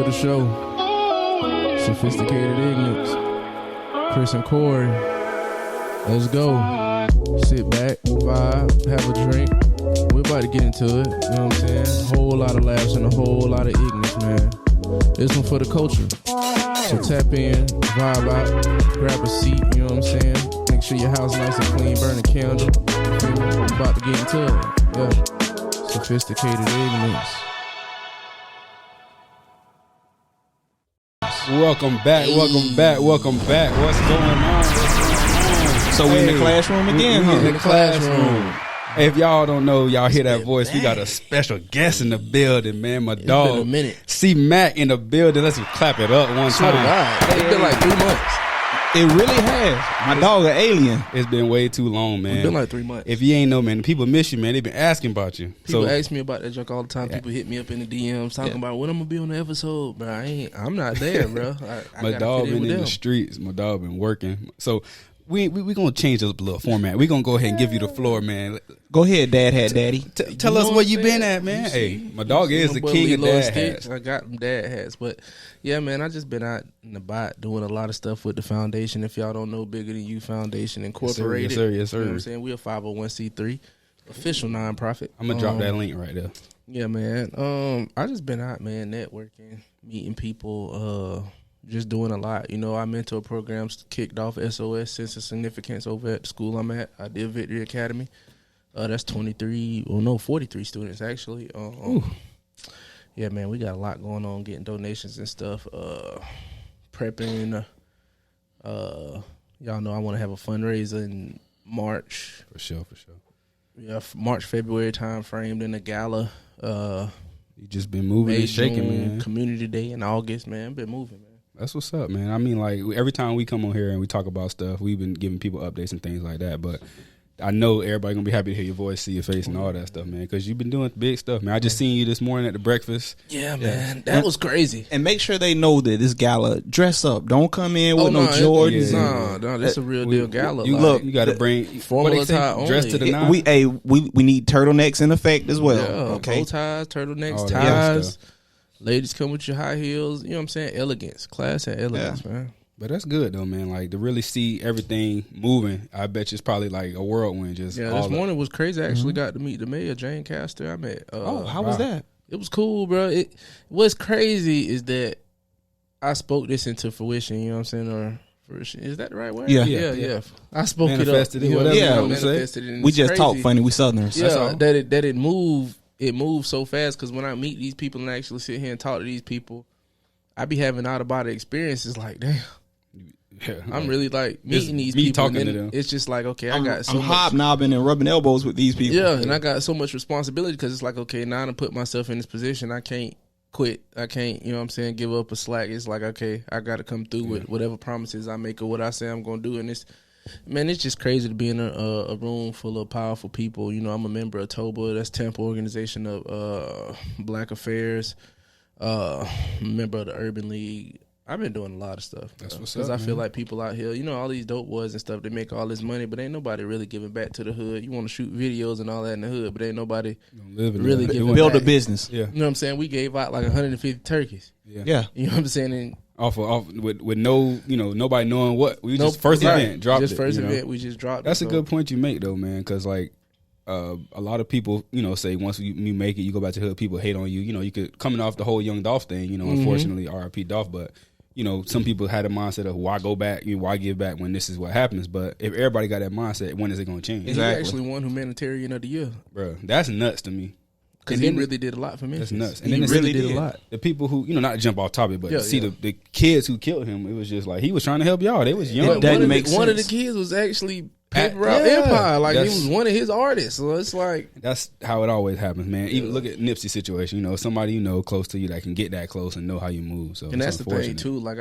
the show. Sophisticated Ignorance. Chris and Corey. Let's go. Sit back, vibe, have a drink. We're about to get into it. You know what I'm saying? Whole lot of laughs and a whole lot of ignorance, man. This one for the culture. So tap in, vibe out, grab a seat, you know what I'm saying? Make sure your house nice and clean, burn a candle. We're about to get into it. Yeah. Sophisticated Ignorance. Welcome back. What's going on? So we in the classroom again, huh? In the classroom. Hey, if y'all don't know, y'all hear that voice, we got a special guest in the building, man. My dog, been a minute. C-Mac in the building. Let's clap it up one Swear to time. God. It's been like 3 months. It really has. My dog an alien. It's been way too long, man. It's been like 3 months. If you ain't know, man, people miss you, man. They've been asking about you. People ask me about that junk all the time. People hit me up in the DMs talking about when I'm gonna be on the episode, bro. I'm not there, bro. I My dog been in the streets. My dog been working. So we gonna change up a little format. We gonna go ahead and give you the floor, man. Go ahead, Dad hat daddy. Tell us where you been at, man. Hey, my dog is the king of dad hats. I got them dad hats, but yeah, man, I just been out in the bot doing a lot of stuff with the foundation. If y'all don't know, Bigger Than You Foundation Incorporated. Yes, sir. You know what I'm saying? We're a 501c3 official nonprofit. I'm gonna drop that link right there. Yeah, man. I just been out, man, networking, meeting people, just doing a lot. You know, I mentor programs kicked off SOS Sense of Significance over at the school I'm at. I did Victory Academy. That's 43 students actually. Yeah, man, we got a lot going on, getting donations and stuff. Prepping. Y'all know I want to have a fundraiser in March. For sure. Yeah, March, February time frame. Then a gala. You just been moving and shaking, June, man. Community Day in August, man. Been moving, man. That's what's up, man. I mean, like, every time we come on here and we talk about stuff, we've been giving people updates and things like that. But I know everybody gonna be happy to hear your voice, see your face, and all that stuff, man. Because you've been doing big stuff, man. I just seen you this morning at the breakfast. Yeah, man. That was crazy. And make sure they know that this gala, dress up. Don't come in with no Jordans. No, this is a real deal gala. You got to bring formal attire dress to the nine. We need turtlenecks in effect as well. Yeah, okay, bow ties, turtlenecks, All ties. Ladies come with your high heels. You know what I'm saying? Elegance, class, and elegance, man. But that's good though, man. Like to really see everything moving, I bet you it's probably like a whirlwind. Just this morning was crazy. I actually got to meet the mayor, Jane Castor. I met. How was that? It was cool, bro. What's crazy is that I spoke this into fruition. You know what I'm saying? Or fruition, is that the right word? Yeah. I spoke manifested it up. Manifested it. We just crazy. talk funny. We Southerners. Yeah, that it moved. It moves so fast because when I meet these people and actually sit here and talk to these people, I be having out of body experiences. Like, damn. Yeah, I'm really like meeting these people. Talking to them. It's just like, okay, I'm hobnobbing and rubbing elbows with these people. Yeah, and I got so much responsibility because it's like, okay, now I done put myself in this position. I can't quit. I can't, you know what I'm saying, give up a slack. It's like, okay, I got to come through with whatever promises I make or what I say I'm going to do. And it's just crazy to be in a room full of powerful people. You know, I'm a member of TOBA. That's Tampa Organization of Black Affairs. Member of the Urban League. I've been doing a lot of stuff. That's what's up. Because I feel like people out here, you know, all these dope boys and stuff, they make all this money, but ain't nobody really giving back to the hood. You want to shoot videos and all that in the hood, but ain't nobody really giving back. Build a business. Yeah. You know what I'm saying? We gave out like 150 turkeys. Yeah. You know what I'm saying? And off with no, you know, nobody knowing what we just first event dropped just it. First you know? event we just dropped. That's a good point you make though, man. Because like a lot of people, you know, say once you make it, you go back to hood. People hate on you. You know, you could coming off the whole Young Dolph thing. You know, unfortunately, R.I.P. Dolph, but. You know, some people had a mindset of why go back, why give back when this is what happens. But if everybody got that mindset, when is it going to change? Exactly. He actually won Humanitarian of the Year. Bro, that's nuts to me. Because he really did a lot for me. That's nuts. And he really did a lot. The people who, you know, not to jump off topic, but to see the kids who killed him, it was just like he was trying to help y'all. They was young. One of the kids was actually Paper Route Empire. Like, he was one of his artists. So it's like. That's how it always happens, man. Even look at Nipsey's situation. You know, somebody you know close to you that can get that close and know how you move. So and that's the thing, too. Like,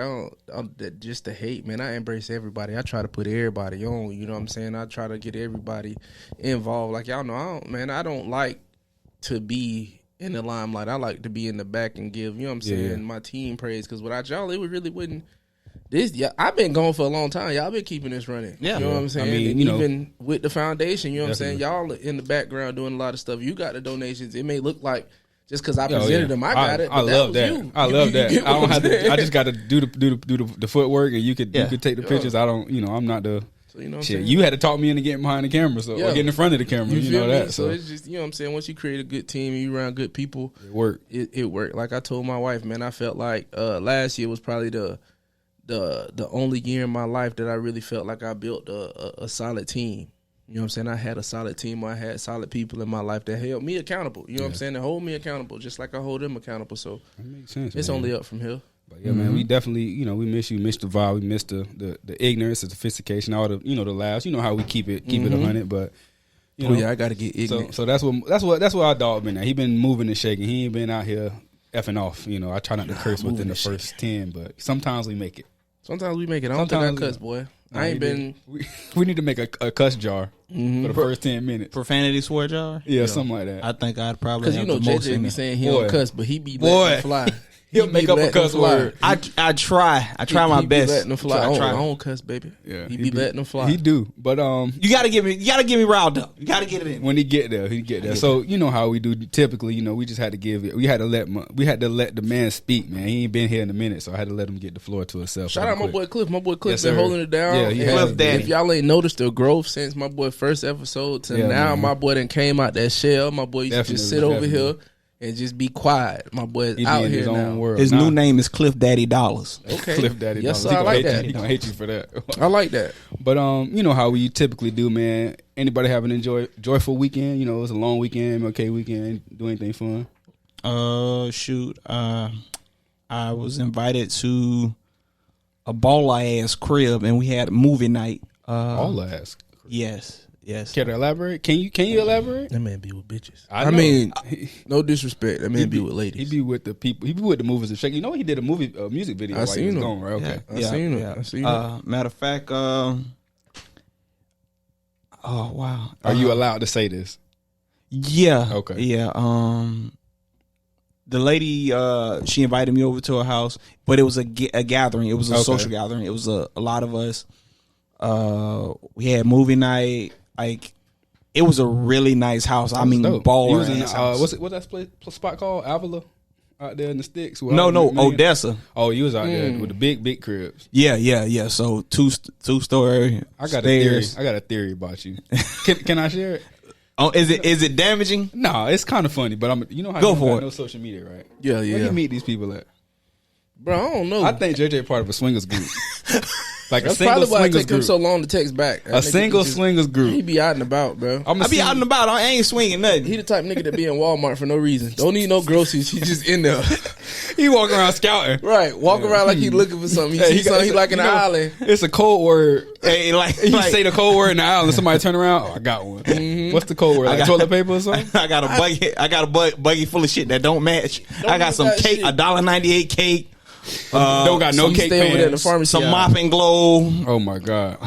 just the hate, man. I embrace everybody. I try to put everybody on. You know what I'm saying? I try to get everybody involved. Like, y'all know, I don't like to be in the limelight. I like to be in the back and give, you know what I'm saying, my team praise. Because without y'all, it really wouldn't. I've been going for a long time. Y'all been keeping this running. Yeah. You know what I'm saying? I mean, even with the foundation, you know what I'm saying? Y'all in the background doing a lot of stuff. You got the donations. It may look like just because I presented them, I got it. I love that. I love that. I don't have to. I just got to do the footwork, and you could take the pictures. I don't. I'm not the. So you know what I'm saying? You had to talk me into getting behind the camera, or getting in front of the camera. You know that. So it's just, you know what I'm saying? Once you create a good team and you around good people, it worked. It worked. Like I told my wife, man, I felt like last year was probably the only year in my life that I really felt like I built a solid team. You know what I'm saying? I had a solid team. I had solid people in my life that held me accountable. You know what I'm saying? They hold me accountable just like I hold them accountable. So that makes sense. It's only up from here. But yeah, man, we definitely, we miss you, miss the vibe, we miss the ignorance, the sophistication, all the, the laughs. You know how we keep it 100, but I gotta get ignorant. So that's what our dog been at. He been moving and shaking. He ain't been out here effing off. I try not to curse within the first 10, but sometimes we make it. Sometimes we make it. I don't think I cuss, boy. I ain't been. We need to make a cuss jar for the first 10 minutes. Profanity swear jar? Yeah, something like that. I think I'd probably have the most. Because JJ be saying he don't cuss, but he be letting it fly. He'll make up a cuss word. I try my best. Letting them fly. I don't cuss, baby. Yeah, he be letting them fly. He do, but you gotta get me riled up. You gotta get it in. When he get there, So you know how we do. Typically, we just had to give it. We had to let the man speak. Man, he ain't been here in a minute, so I had to let him get the floor to himself. Shout out my boy Cliff. My boy Cliff been holding it down. Yeah, Cliff Daddy. If y'all ain't noticed the growth since my boy first episode to now, my boy done came out that shell. My boy used to just sit over here and just be quiet. My boy is out here now. His new name is Cliff Daddy Dollars. Okay. Cliff Daddy Dollars. Yes, I like that. He gonna hate you for that. I like that. But you know how we typically do, man. Anybody have an joyful weekend? It was a long weekend, MLK weekend. Do anything fun? Shoot. I was invited to a baller ass crib, and we had a movie night. Baller ass. Yes. Care to elaborate? Can you elaborate? That man be with bitches. I mean, no disrespect. That man be with ladies. He be with the people. He be with the movers and shakers. He did a music video. I seen him. Gone, right? Okay. I seen him. Matter of fact, oh wow. Are you allowed to say this? Yeah. Okay. Yeah. The lady, she invited me over to her house, but it was a gathering. It was a social gathering. It was a lot of us. We had movie night. Like, it was a really nice house. I mean, baller ass house. What's that spot called? Avila? Out there in the sticks? No, Odessa. Oh, you was out there with the big cribs. Yeah. So two story. I got stairs. a theory about you. Can I share it? Oh, is it damaging? No, it's kind of funny, but how go for it. No social media, right? Yeah. Where you meet these people at? Bro, I don't know. I think JJ part of a swingers group. Like that's a single probably why it swingers take him group. so long to text back. A single swingers group. He be out and about, bro. I be out and about. I ain't swinging nothing. He the type of nigga that be in Walmart for no reason. Don't need no groceries. He just in there. He walk around scouting. Right. Walk around like he looking for something. He see something he like in the alley. It's a code word. Hey, you say the code word in the aisle and somebody turn around. Oh, I got one. What's the code word? Like toilet paper or something? I got a buggy full of shit that don't match. I got some cake, $1.98 cake. Don't got no cake over there in the pharmacy. Some Mop and Glow. Oh my god!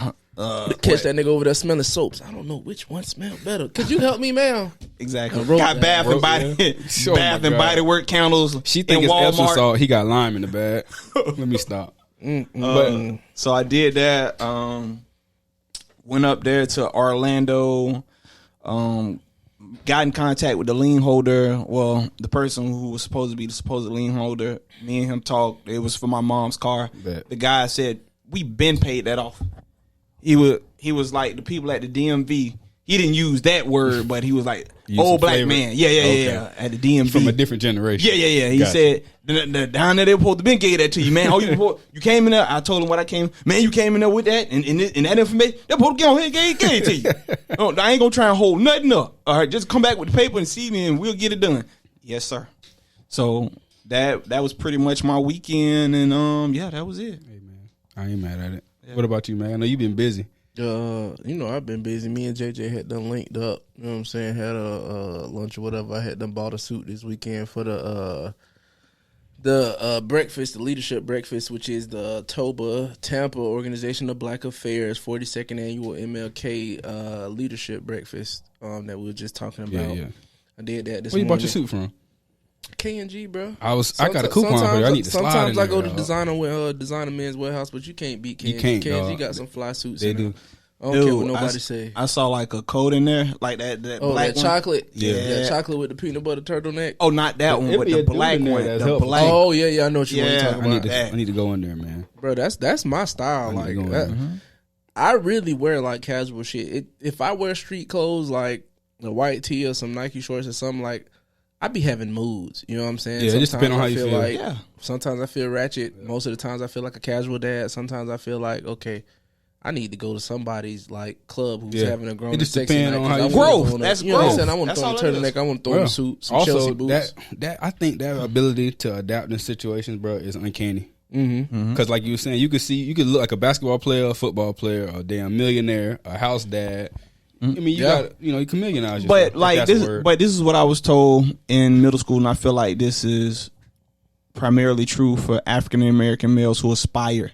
Catch that nigga over there smelling soaps. I don't know which one smell better. Could you help me, man? Exactly. Got Bath and Body Work candles. She think it's Walmart. Epsom salt. He got lime in the bag. Let me stop. So I did that. Went up there to Orlando. Got in contact with the lien holder. Well, the person who was supposed to be the supposed lien holder. Me and him talked. It was for my mom's car. The guy said, we been paid that off. He was like, the people at the DMV, he didn't use that word, but he was like, old black man. Yeah. At the DMV. From a different generation. Yeah. He said, down there, they supposed to been gave that to you, man. You came in there. I told him what I came. Man, you came in there with that and that information. They supposed to get on here and gave it to you. No, I ain't going to try and hold nothing up. All right, just come back with the paper and see me and we'll get it done. Yes, sir. So that was pretty much my weekend. And that was it. Hey, man, I ain't mad at it. Yeah. What about you, man? I know you've been busy. I've been busy. Me and JJ had done linked up. You know what I'm saying? Had a lunch or whatever. I had done bought a suit this weekend for the breakfast, the leadership breakfast, which is the TOBA, Tampa Organization of Black Affairs 42nd annual MLK leadership breakfast that we were just talking about. Yeah. I did that this morning. Where you bought your suit from? K&G, bro. I got a coupon for you. I need to slide in Sometimes I go to Designer Men's Warehouse, but you can't beat K&G. K&G got some fly suits. They do. I don't care what Dude, nobody say. I saw like a code in there, like that Oh, black that one. chocolate. Yeah. That chocolate with the peanut butter turtleneck. Oh, not that one, It'd but be the a dude black in there one. that's The helpful. black. Oh yeah, I know what you want to Yeah. talk about. that. I need to go in there, man. Bro, that's my style. I need to Like go in there. I really wear like casual shit. If I wear street clothes like a white tee or some Nike shorts or something, like I be having moods. You know what I'm saying? Yeah, it just depends on how you feel. Like, Yeah. Sometimes I feel ratchet. Most of the times I feel like a casual dad. Sometimes I feel like, okay, I need to go to somebody's like club who's having a grown It just and sexy depends night, on how 'cause you I wanna Growth. go on That's you know what I'm growth. saying? I want to That's throw all in a it is. turtleneck. I want to throw in a suit, some also, Chelsea boots. that I think that ability to adapt in situations, bro, is uncanny. Mm-hmm. Because like you were saying, you could look like a basketball player, a football player, a damn millionaire, a house dad. I mean, you can millionize yourself. But if like that's a this, word. but this is what I was told in middle school, and I feel like this is primarily true for African American males who aspire.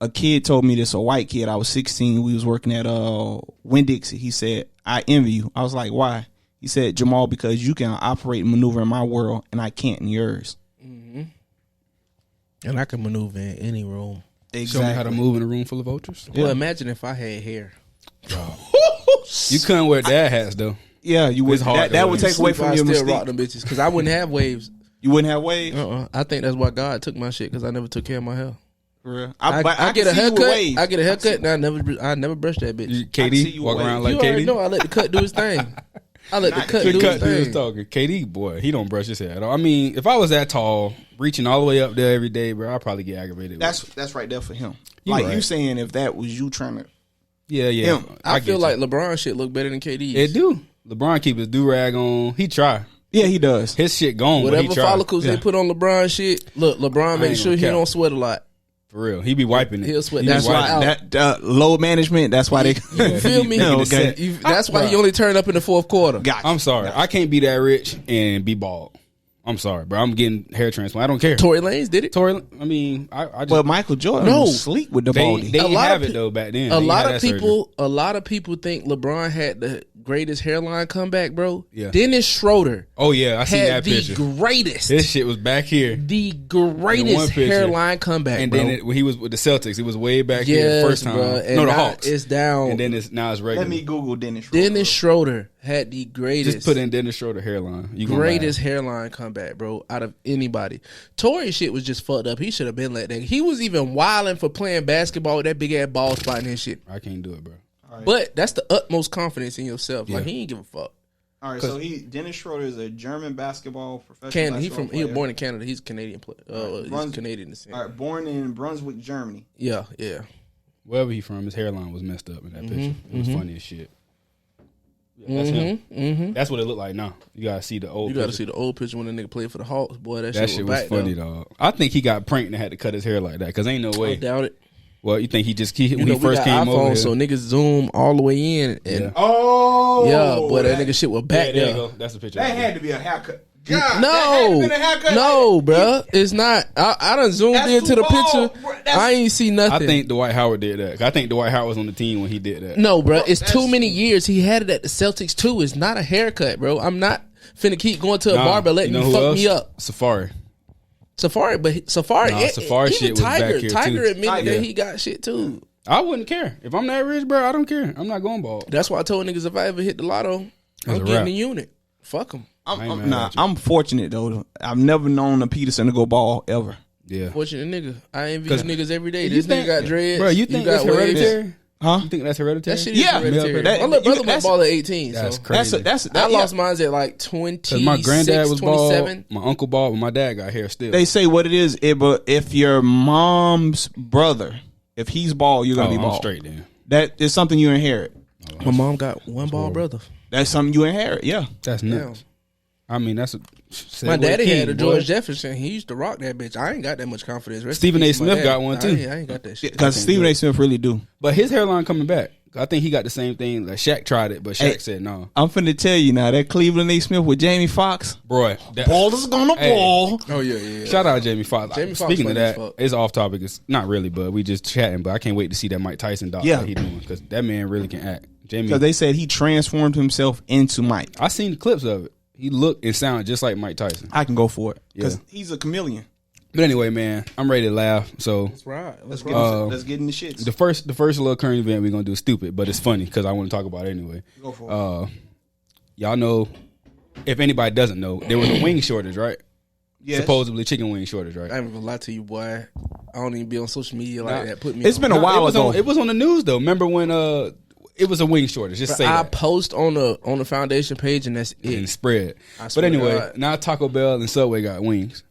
A kid told me this, a white kid. I was 16. We was working at Winn-Dixie. He said, "I envy you." I was like, "Why?" He said, "Jamal, because you can operate and maneuver in my world, and I can't in yours." And I can maneuver in any room. Show me how to move in a room full of vultures. Well, imagine if I had hair. You couldn't wear dad hats though. Yeah, you would. It's hard That to would wear. take away I from your still rock mystique. them bitches because I wouldn't have waves. You wouldn't have waves. I think that's why God took my shit because I never took care of my hair. For real. I can get a see you with haircut. waves. I get a haircut, and I never brush that bitch. You, I see KD you walk wave. around like You already KD. know I let the cut do his thing. I let the cut do Good his cut through his thing. talking. KD, boy, he don't brush his hair at all. I mean, if I was that tall, reaching all the way up there every day, bro, I'd probably get aggravated. That's right there for him. You Like right. you saying, if that was you trying to. yeah. him. I get feel you. like LeBron shit look better than KD's. It do. LeBron keep his do-rag on. He try. Yeah, he does. His shit gone, but Whatever he try. follicles they put on LeBron shit. Look, LeBron ain't make sure gonna he cap. don't sweat a lot. For real. He be wiping it. He'll sweat. He be That's wiping why it. That low management. That's why they. You feel me? Yeah, okay. That's why he only turned up in the fourth quarter. Got I'm sorry. I can't be that rich and be bald. I'm sorry, bro. I'm getting hair transplant. I don't care. Tory Lanez did it. Tory, I mean, I just But Michael Jordan No. was sleek with the they baldy. didn't lot have of it though back then. A They lot had of that people, a lot of people think LeBron had the greatest hairline comeback, bro. Yeah. Dennis Schroeder Oh yeah, I seen had that the picture. greatest, His shit was back here. the In one greatest picture. hairline comeback, And bro. then when he was with the Celtics, it was way back here Yes, the first time. bro. And No, the now Hawks. it's down. And then now it's regular. Let me Google Dennis Schroeder. Dennis Schroeder had the greatest, Just put in Dennis Schroeder hairline. You gonna greatest laugh. hairline comeback, bro, out of anybody. Tory shit was just fucked up. He should have been let that. He was even wilding for playing basketball with that big ass ball spot in his shit. I can't do it, bro. But that's the utmost confidence in yourself. Like Yeah. he ain't give a fuck. All right, so Dennis Schroeder is a German basketball professional. Canada. He basketball was player. born in Canada. He's a Canadian player. He's Bruns- Canadian descent. All right, born in Brunswick, Germany. Yeah. Wherever he from, his hairline was messed up in that picture. It was funny as shit. Yeah, that's him. That's what it looked like now. You gotta see the old. You got to picture. see the old picture when the nigga played for the Hawks. Boy, that That shit shit was was back funny, though. dog. I think he got pranked and had to cut his hair like that because ain't no I way. doubt it. Well, you think he just You when know, he we first got came iPhones, over? Here, so niggas zoom all the way in, and Yeah. Oh, boy, that nigga shit was yeah, back there there. you go. That's the picture. That right had there. to be a haircut. God, that had to No, been a haircut. no, bruh. It's not. I done zoomed That's into too the bald, picture. bruh. That's- I ain't see I nothing. think Dwight Howard did that. I think Dwight Howard was on the team when he did that. No, bro, it's that's- too many years. He had it at the Celtics too. It's not a haircut, bro. I'm not finna keep going to a Nah, barber letting you know me who fuck else? me up. Safari. Safari, but Safari, Nah, Safari even shit was Tiger, back here, Tiger too. admitted Tiger. that he got shit too. I wouldn't care if I'm that rich, bro. I don't care. I'm not going bald. That's why I told niggas if I ever hit the lotto, That's I'm a getting wrap. the unit. Fuck them. I ain't mad at you. I'm fortunate though. I've never known a Peterson to go bald ever. Yeah, Fortunate nigga. I envy 'Cause these niggas every day. you This think- nigga got dreads. bro. You think got that's waves. hereditary? Huh? You think that's hereditary? That shit is Yeah. hereditary. That- My little brother went that's- bald at 18. That's So crazy. I lost mine at like 26, Cause my granddad was bald, 27. my uncle bald, but my dad got hair still. They say what it is. But if your mom's brother, if he's bald, you're gonna be I'm bald. straight then. That is something you inherit. My mom got one bald brother. That's something you inherit. Yeah. That's nuts. I mean, that's a. My daddy King, had a boy. George Jefferson. He used to rock that bitch. I ain't got that much confidence. Rest Stephen in A. peace to my Smith dad. got one, too. I ain't got that shit. Because Stephen A. Smith really do. But his hairline coming back. I think he got the same thing. Like Shaq tried it, but Shaq Hey. said no. I'm finna tell you now that Cleveland A. Smith with Jamie Foxx. Bro, that, Ball is gonna Hey. ball. Oh yeah. shout out Jamie Foxx. Jamie Foxx Speaking of funny as that, fuck. it's off topic. It's not really, but we just chatting. But I can't wait to see that Mike Tyson doc Yeah. that he doing because that man really can act. Jamie, Because they said he transformed himself into Mike. I seen the clips of it. He looked and sounded just like Mike Tyson. I can go for it. Because Yeah. he's a chameleon. But anyway, man, I'm ready to laugh. So That's right. Let's Let's get in the shits. the first little current event we're gonna do is stupid, but it's funny because I want to talk about it anyway. Go for it. Y'all know, if anybody doesn't know, there was a wing shortage, right? Yes. Supposedly chicken wing shortage, right? I ain't gonna lie to you, boy. I don't even be on social media like that. Put me. It's on. been a while ago. It was on the news though. Remember when it was a wing shortage? Just say I that. post on the foundation page and that's it. And spread. I But swear to anyway, God. now Taco Bell and Subway got wings.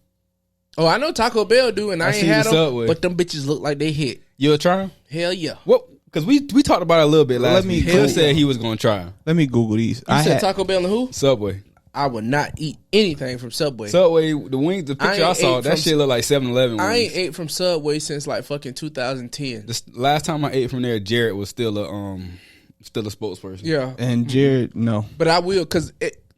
Oh, I know Taco Bell do, and I ain't seen had the them, Subway. but them bitches look like they hit. You'll try them? Hell yeah. What? Because we talked about it a little bit last week. Google- He said he was going to try them. Let me Google these. You said Taco Bell and who? Subway. I would not eat anything from Subway. Subway, the wings, the picture I ain't saw, ate that from- shit looked like 7-Eleven wings. I ain't ate from Subway since like fucking 2010. The last time I ate from there, Jared was still a spokesperson. Yeah, And Jared, no. but I will because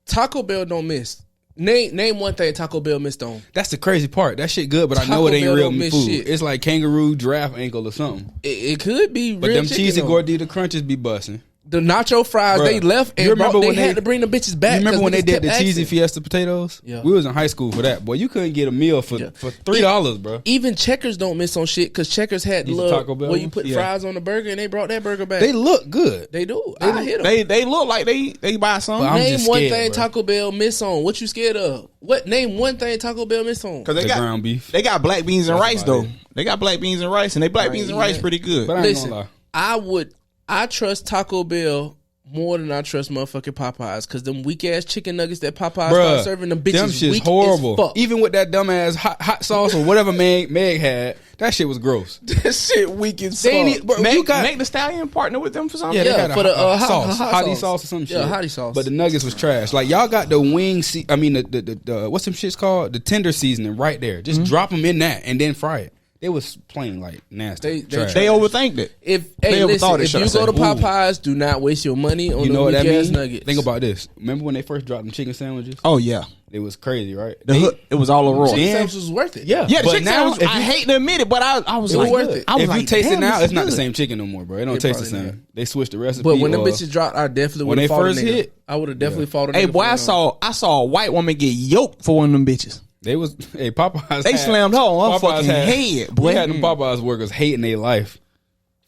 Taco Bell don't miss. Name one thing Taco Bell missed on. That's the crazy part. That shit good, but I know Taco it ain't Bell real don't miss food. shit. It's like kangaroo, giraffe ankle or something. It could be But real them chicken, cheesy though. gordita crunches be busting. The nacho fries Bruh, they left and you remember when they had they- to bring the bitches back. You remember 'cause when they niggas did the kept cheesy asking. fiesta potatoes? Yeah. We was in high school for that. Boy, you couldn't get a meal for $3, bro. Even Checkers don't miss on shit because Checkers had These little Taco Bell where you ones? put Yeah. fries on the burger and they brought that burger back. They look good. They do. I hit them. They look like they buy something. But I'm Name just one scared, thing bro. Taco Bell miss on. What you scared of? What name one thing Taco Bell miss on? Because they The got ground beef. They got black beans and That's rice about though. it. They got black beans and rice, and they black beans and eat rice that. pretty good. But I ain't Listen, gonna lie. I trust Taco Bell more than I trust motherfucking Popeyes because them weak ass chicken nuggets that Popeyes start serving them bitches them shit's weak horrible. as fuck. Even with that dumbass hot sauce or whatever Meg had, that shit was gross. That shit weak as They ain't fuck. e- bro, you Make got the Stallion partner with them for something. yeah, they Yeah, had for the, hot sauce, sauce. hottie sauce or some shit. Yeah, hottie sauce. But the nuggets was trash. Like y'all got the wing. I mean the what's them shits called? The tender seasoning right there. Just drop them in that and then fry it. They was plain like nasty. They trash. They overthinked it. Hey, overthought listen, it, if should I you go to say. Ooh. Popeyes, do not waste your money on You know the what weak that ass means? nuggets. Think about this. Remember when they first dropped them chicken sandwiches? Oh yeah, It was crazy, right? it was all a raw. chicken Then- sandwich was worth it. Yeah, Yeah, the but chicken now sandwich, I hate to admit it, but I was It was like, worth it. I was if like, you taste it damn, now, this it's not the is same chicken no more, bro. It don't It taste the probably same. They switched the recipe. But when them or- bitches dropped, I definitely when would they have fought first a nigga. hit- I would have definitely fought a nigga. Hey, boy, for I saw a white woman get yoked for one of them bitches. They was Popeyes. They slammed her on her Popeyes fucking head, boy. We had them Popeyes workers hating their life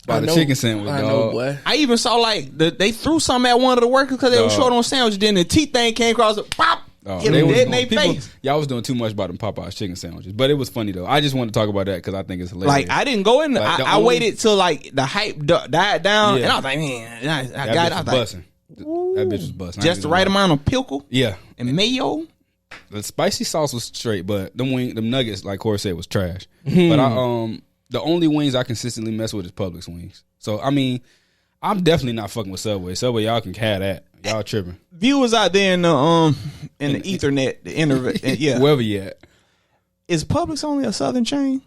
by I the know- chicken sandwich, I dog. know, boy. I even saw like they threw something at one of the workers because they were Dog. short on sandwich. Then the teeth thing came across, pop, Oh, hit they them was dead in doing- their people- face. Y'all was doing too much about them Popeyes chicken sandwiches, but it was funny though. I just want to talk about that because I think it's hilarious. Like I didn't go in. Like, the I only- waited till like the hype died down, Yeah. and I was like, man, I that got. bitch I was was like, busting. That bitch was busting. just the right amount of pickle Yeah, and mayo. the spicy sauce was straight, but them nuggets, like Corey said, was trash. Hmm. But the only wings I consistently mess with is Publix wings. So I mean, I'm definitely not fucking with Subway. Subway, y'all can have that. Y'all tripping. Viewers out there in the Ethernet, the internet, yeah. Wherever you at. Is Publix only a Southern chain?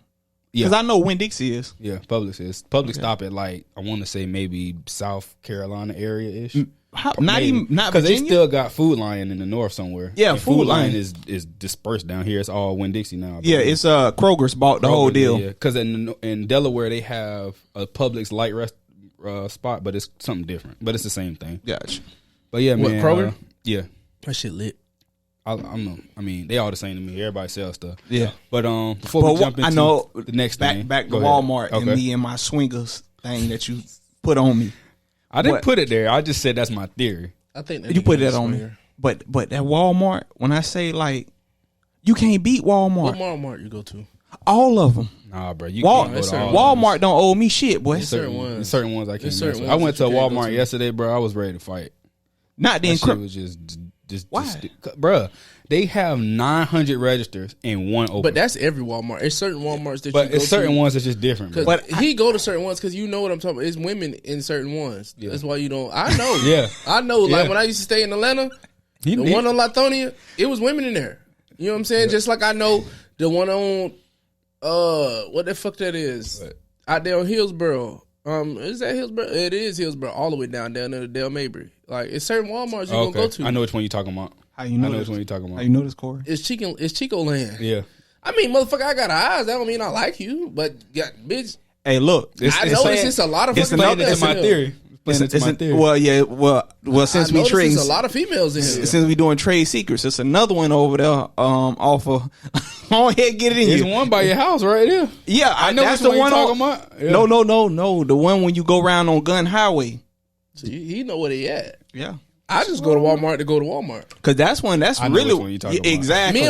Yeah. Because I know Winn-Dixie is. Yeah, Publix is. Publix stop at like, I want to say maybe South Carolina area ish. Not Maybe. not Because they Virginia? still got Food Lion in the north somewhere. Yeah, And Food Lion. is dispersed down here. It's all Winn-Dixie now. I Yeah, believe. it's Kroger's bought the whole deal. Because in Delaware they have a Publix light rest spot, but it's something different. But it's the same thing. Gotcha. But yeah, What, man. Kroger? Yeah. That shit lit. I mean, they all the same to me. Everybody sells stuff. Yeah. But before we jump into I know the next thing, back to go ahead. Walmart and Okay. me and my swingers thing that you put on me. I didn't What? put it there. I just said that's my theory. I think You put that on me. But that Walmart, when I say like you can't beat What Walmart, Walmart you go to? all of them. Nah, bro. You can't go to all Walmart don't owe me shit, boy. It's certain ones. Certain ones I can't. There's certain mess with. ones I went that to you can't go Walmart to. yesterday, bro. I was ready to fight. Not the That shit encrypt. was just Why? bruh. They have 900 registers and one open. But that's every Walmart. It's certain Walmarts that But you go it's certain to. ones that's just different. Bro. But he go to certain ones because you know what I'm talking about. It's women in certain ones. Yeah. That's why you don't. I know. Yeah. I know. Like Yeah. when I used to stay in Atlanta, He- the he- one on Latonia, it was women in there. You know what I'm saying? Just like I know the one on what the fuck that is What? out there on Hillsboro. Is that Hillsboro? It is Hillsboro, all the way down there to Del Mabry. Like it's certain Walmarts you okay. gonna go to. I know which one you're talking about. How you know I know this? which one you're talking How about. you know this, Corey? It's Chico Land. Yeah. I mean, motherfucker, I got eyes. That don't mean I like you, but yeah, bitch. Hey, look. I know it's just a lot of it's fucking another- females That's my in here. theory. It's my theory. Well, yeah. Well, since I we noticed trading, there's a lot of females in here. since we doing trade secrets, it's another one over there. Off of Go ahead, get it in There's you. one by your house right there. Yeah, I know that's which the one you're talking about. Yeah. No. The one when you go around on Gun Highway. So he know where they at. Yeah. I just go to Walmart to go to Walmart. Cause that's I know really which one you're talking about. exactly. Me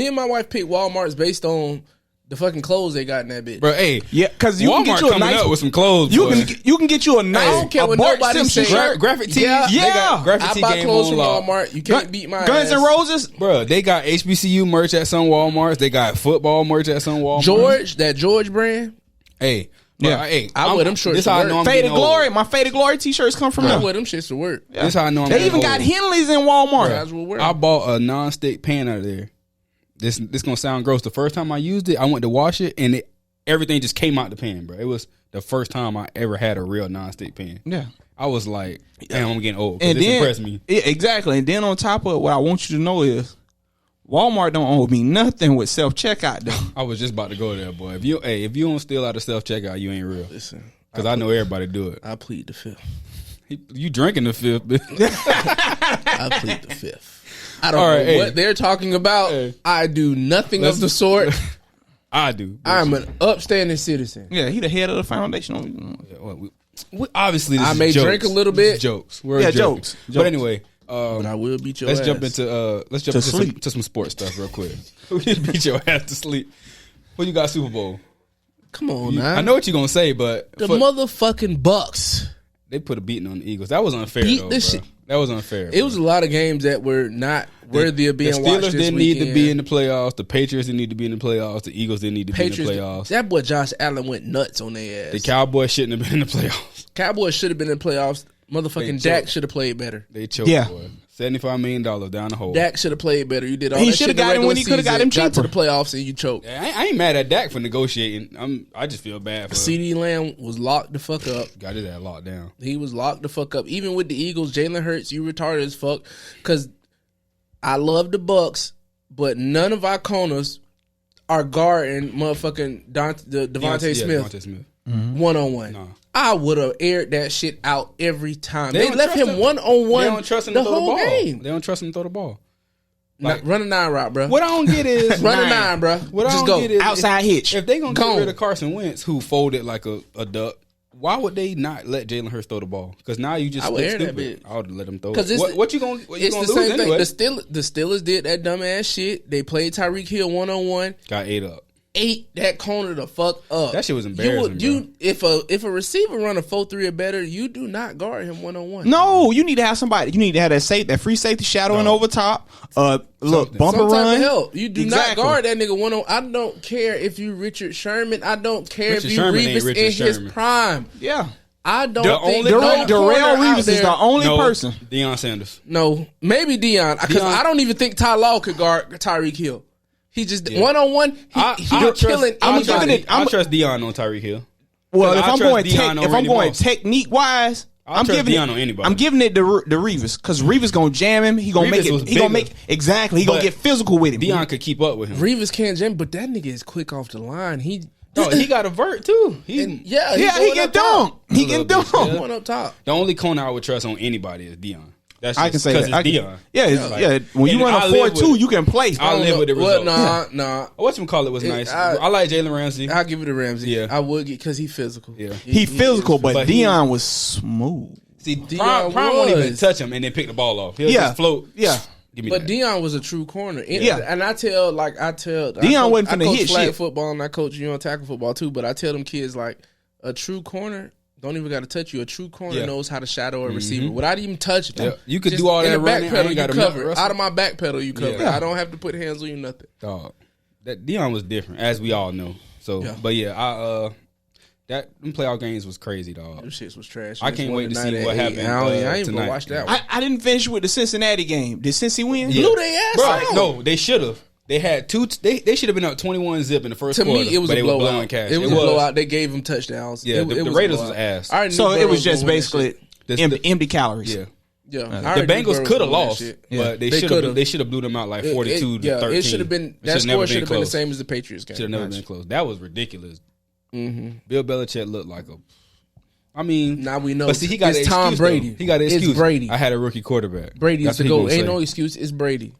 and my wife picked Walmarts based on the fucking clothes they got in that bitch. Bro, hey, Yeah, because you Walmart can get you a coming nice up with some clothes. You boy. can get you a nice. I don't care what Bart nobody Simpson say. shirt. graphic tees. Yeah. They got graphic I tee buy game clothes on from lock. Walmart. You can't beat my Guns ass. N' Roses. Bro, they got HBCU merch at some Walmarts. They got football merch at some Walmarts. That George brand. Hey, bro, Yeah. hey, I wear them shorts This to how I work. know I'm Faded getting Glory. old. My Faded Glory t-shirts come from I them. wear them shits to work. This how I know I'm They getting even got old. Henleys in Walmart. Casual wear. I bought a non-stick pan out of there. This gonna sound gross. The first time I used it, I went to wash it, and everything just came out the pan, bro. It was the first time I ever had a real non-stick pan. Yeah. I was like, damn, I'm getting old. And This then impressed me. Yeah, exactly. And then on top of it, what I want you to know is Walmart don't owe me nothing with self-checkout though. I was just about to go there, boy. If you don't steal out of self-checkout, you ain't real. Listen, Because I know everybody do it. I plead the fifth. You drinking the fifth. I plead the fifth. I don't All right, know hey. what they're talking about. Hey. I do nothing of the sort. I do. I'm an upstanding citizen. Yeah, he the head of the foundation. Yeah, well, obviously, this I is may jokes. drink a little This is bit. jokes. We're Yeah, jokes. jokes. But anyway, But I will beat your let's ass. jump into sleep. some sports stuff real quick. We just beat your ass to sleep. What you got Super Bowl? Come on, now. I know what you're gonna say, but The motherfucking Bucks. they put a beating on the Eagles. That was unfair. Beat Though, this bro. shit. That was unfair. It was a lot of games that were not worthy of being the watched Steelers this didn't weekend. need to be in the playoffs. The Patriots didn't need to be in the playoffs. The Eagles didn't need to be in the playoffs. That boy Josh Allen went nuts on their ass. The Cowboys shouldn't have been in the playoffs. Cowboys should have been in the playoffs. Motherfucking They Dak choked. should have played better. They choked. Yeah. Boy. $75 million down the hole. Dak should have played better. You did all He that shoulda shit in the got him when regular he coulda got him season, got to cheaper. the playoffs and you choked. I ain't mad at Dak for negotiating. I just feel bad for him. CeeDee Lamb was locked the fuck up. Got his ass locked down. He was locked the fuck up. Even with the Eagles, Jalen Hurts, you retarded as fuck. Because I love the Bucks, but none of our corners are guarding motherfucking Devontae Smith Devontae Smith. one-on-one. Nah. I would have aired that shit out every time. They They don't left trust him him. one-on-one They don't trust him the to throw the whole ball. game. They don't trust him to throw the ball. Run a 9 route, bro. What I don't get is Run a 9, bro. What I Just don't go. get is Outside hitch. If they gonna get Gone. rid of Carson Wentz, who folded like a duck, why would they not let Jalen Hurts throw the ball? Because now you just I would look air that stupid. bitch. I would let him throw. 'Cause It. it's What you gonna you It's gonna the lose same anyway? thing. The Steelers did that dumbass shit. They played Tyreek Hill one-on-one. Got ate up. Ate that corner the fuck up. That shit was embarrassing, If a receiver run a 4-3 or better, you do not guard him one-on-one. No, you need to have somebody. You need to have that free safety shadowing over top. Look, Something. bumper Some type run. of help. You do Exactly. not guard that nigga one-on. I don't care if you Richard Sherman. I don't care Richard if you Sherman ain't Revis Richard in his Sherman. prime. Yeah, I don't The think only- no Darrell corner out Reeves is there- the only No, person. Deion Sanders. No, maybe Deion. Because Deion- I don't even think Ty Law could guard Tyreek Hill. He just Yeah. one-on-one. I He's trust- killing I anybody. trust Deion on Tyreek Hill. Well, if I I'm trust going Deion over Randy Moss. technique wise, I'll I'm trust giving Deion it. on anybody. I'm giving it to Reeves because Reeves gonna jam him. He gonna Reeves make it. was He gonna bigger. make exactly. He gonna But get physical with him. Deion could keep up with him. Reeves can't jam, but that nigga is quick off the line. He Got a vert too. and yeah, he going get up top. dunked. He little get bitch, dunked. yeah. Going up top. The only corner I would trust on anybody is Deion. That's I can say because that. it's I can- Deion. Yeah, yeah. When you And run I a live 4-2, with- you can play. I live with the Well, result. nah. Whatchamacallit was nice. I like Jalen Ramsey. I'll give it to Ramsey. Yeah. I would get because he's physical. Yeah. He physical, but But he- Dion was smooth. See, Deion Prime won't even was. touch him and then pick the ball off. He'll Yeah. just float. Yeah. Give me But that. Dion was a true corner. Yeah. And I tell Deion wasn't finna coach hit flag shit. football and I coach tackle football too. But I tell them kids like a true corner don't even got to touch you. A true corner Yeah. knows how to shadow a receiver without even touching them. Yeah. You could Just do all in that the back running. I pedal. ain't You gotta cover wrestle. out of my back pedal. You cover. Yeah. I don't have to put hands on you. Nothing. Dog. That Deion was different, as we all know. So, Yeah. but yeah, them playoff games was crazy, dog. Them shits was trash. I can't wait to see what happens, I ain't even tonight. gonna watch that one. I didn't finish with the Cincinnati game. Did Cincy win? Yeah. Blew they ass Bro, out. no, they should have. They had two. They should have been up 21-0 in the first To quarter. me, it was but a they were blowing blowout. cash. It was a blowout. They gave them touchdowns. Yeah, It the was a Raiders blowout. was ass. I already So knew it Burrow was just gonna win that basically shit. empty calories. Yeah. Yeah, I The already knew Bengals Burrow could have was gonna win lost, that shit. but they They should could've. have. They should have blew them out like 42 to 13. It should have been that score should have been the same as the Patriots game. Should have never been close. That was ridiculous. Bill Belichick looked like a. I mean, Now we know. But see, he got It's an Tom excuse, Brady. though. He got an It's excuse. Brady. I had a rookie quarterback. Brady's That's the what he goal. gonna Ain't say. no excuse. It's Brady.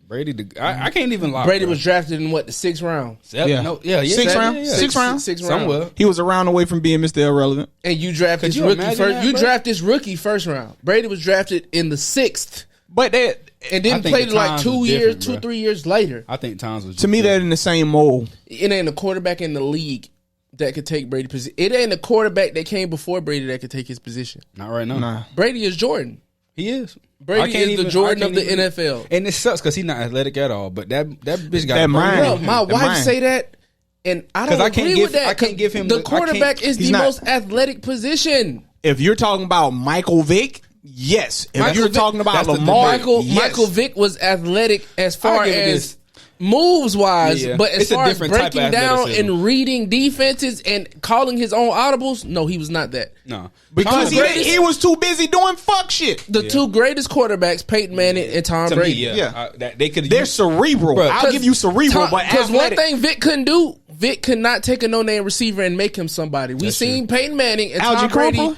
Brady, I can't even lie. Brady bro. was drafted in what, the 6th round? Seven? Yeah. No, yeah, Sixth seven, round? yeah. Sixth round? Sixth round. Somewhere. He was a round away from being Mr. Irrelevant. And you draft Could this you rookie imagine first. that, You bro? draft this rookie first round. Brady was drafted in the 6th, But that, and I then think played the like times 2 was years, different, bro. 3 years later. I think times was to me, they're in the same mold. It ain't a quarterback in the league that could take Brady's position. It ain't a quarterback that came before Brady that could take his position. not right now. Nah. Brady is Jordan. He is. Brady is the Jordan of the NFL. And it sucks because he's not athletic at all. But that bitch got That a brain. mind. Bro, my The wife mind. say that, and I 'Cause don't I can't agree give- with that. I can't give him the the- I quarterback can't- is he's the not- most athletic position. If you're talking about Michael Vick, yes. If Michael you're Vick- talking about that's the Lamar, debate. yes. Michael Vick was athletic as far I'll give it as this. moves wise, Yeah. but as It's a far as different type breaking of down athleticism. and reading defenses and calling his own audibles, no, he was not that. No. because Tom Brady- he was too busy doing fuck shit. The two greatest quarterbacks, Peyton Manning and Tom to me, Brady. yeah. Yeah. They could They're cerebral. Bruh. I'll give you cerebral, but because one athletic. thing Vic couldn't do, Vic could not take a no-name receiver and make him somebody. We That's seen Peyton Manning and Algie Tom Brady. Crumpler?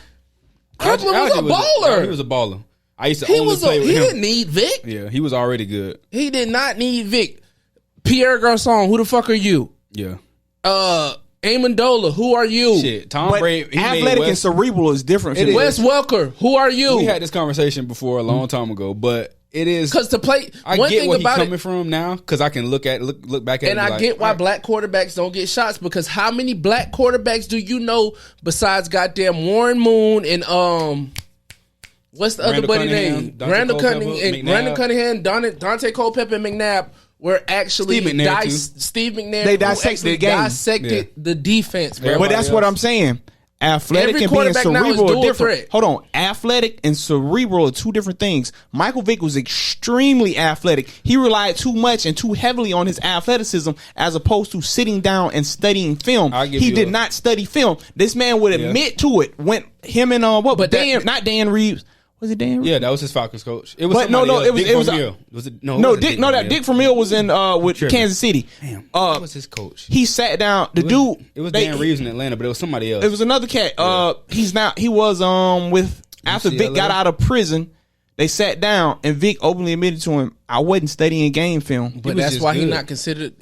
Crumpler was a Algie baller. He was a baller. I used to He only was. play He with him. didn't need Vic. Yeah, he was already good. He did not need Vic. Pierre Garcon, who the fuck are you? Yeah. Amendola, who are you? Shit. Tom But Brady. He made athletic and West. cerebral is different. It from is. Wes Welker, who are you? We had this conversation before a long time ago, but it is. Because to play, I one get thing where he's about coming it, from now because I can look back at it. and and I be like, get why all right. black quarterbacks don't get shots, because how many black quarterbacks do you know besides goddamn Warren Moon and what's the other Randall buddy Cunningham, name? Dante Randall Culpepper, Cunningham, McNabb. Randall Cunningham, Dante Culpepper, and McNabb were actually Steve McNair, too. Steve McNair. They who dissected actually the game. dissected the defense, bro. Yeah. But that's what I'm saying. Athletic Every and being quarterback now is cerebral dual are different. threat. Hold on. Athletic and cerebral are two different things. Michael Vick was extremely athletic. He relied too much and too heavily on his athleticism as opposed to sitting down and studying film. I'll give He you did a- not study film. This man would admit to it. Went him and what? But Dan, that- not Dan Reeves. Was it Dan Reeves? Yeah, that was his Falcons coach. It was But no, somebody else. it was Dick it was Vermeil. Was it no? it no wasn't Dick. No, that Vermeil. Dick Vermeil was in with Tripping. Kansas City. Damn, what was his coach? He sat down. The dude. It was they- Dan Reeves in Atlanta, but it was somebody else. It was another cat. He was with after Vic UCLA? got out of prison, they sat down and Vic openly admitted to him, I wasn't studying game film. But was that's just why he's good. not considered.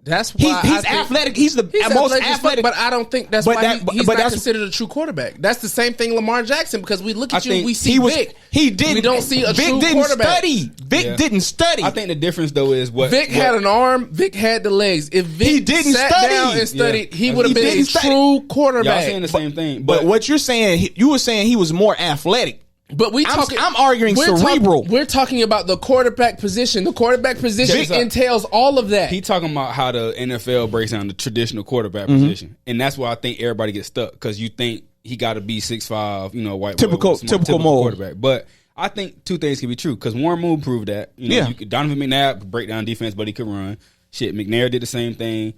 That's He's why I think- athletic. He's the He's most athletic as fuck, athletic. but I don't think that's But why that- he's but not that's- considered a true quarterback. That's the same thing Lamar Jackson, because we look at I you and think we see he was. Vic. He didn't. We don't see a Vic true didn't quarterback. study. Vic Yeah. didn't study. I think the difference though is what Vic had an arm. Vic had the legs. If Vic He didn't sat study. down and studied, Yeah. he would have He been a didn't study. true y'all quarterback. saying the same thing. but what you're saying, you were saying he was more athletic. But I'm arguing we're cerebral. We're talking about the quarterback position. The quarterback position Vic- entails all of that. he talking about how the NFL breaks down the traditional quarterback Mm-hmm. position, and that's why I think everybody gets stuck because you think he got to be 6'5", white boy Typical- with a smart- typical mold. quarterback. But I think two things can be true because Warren Moon proved that. Yeah. Donovan McNabb could break down defense, but he could run. Shit, McNair did the same thing.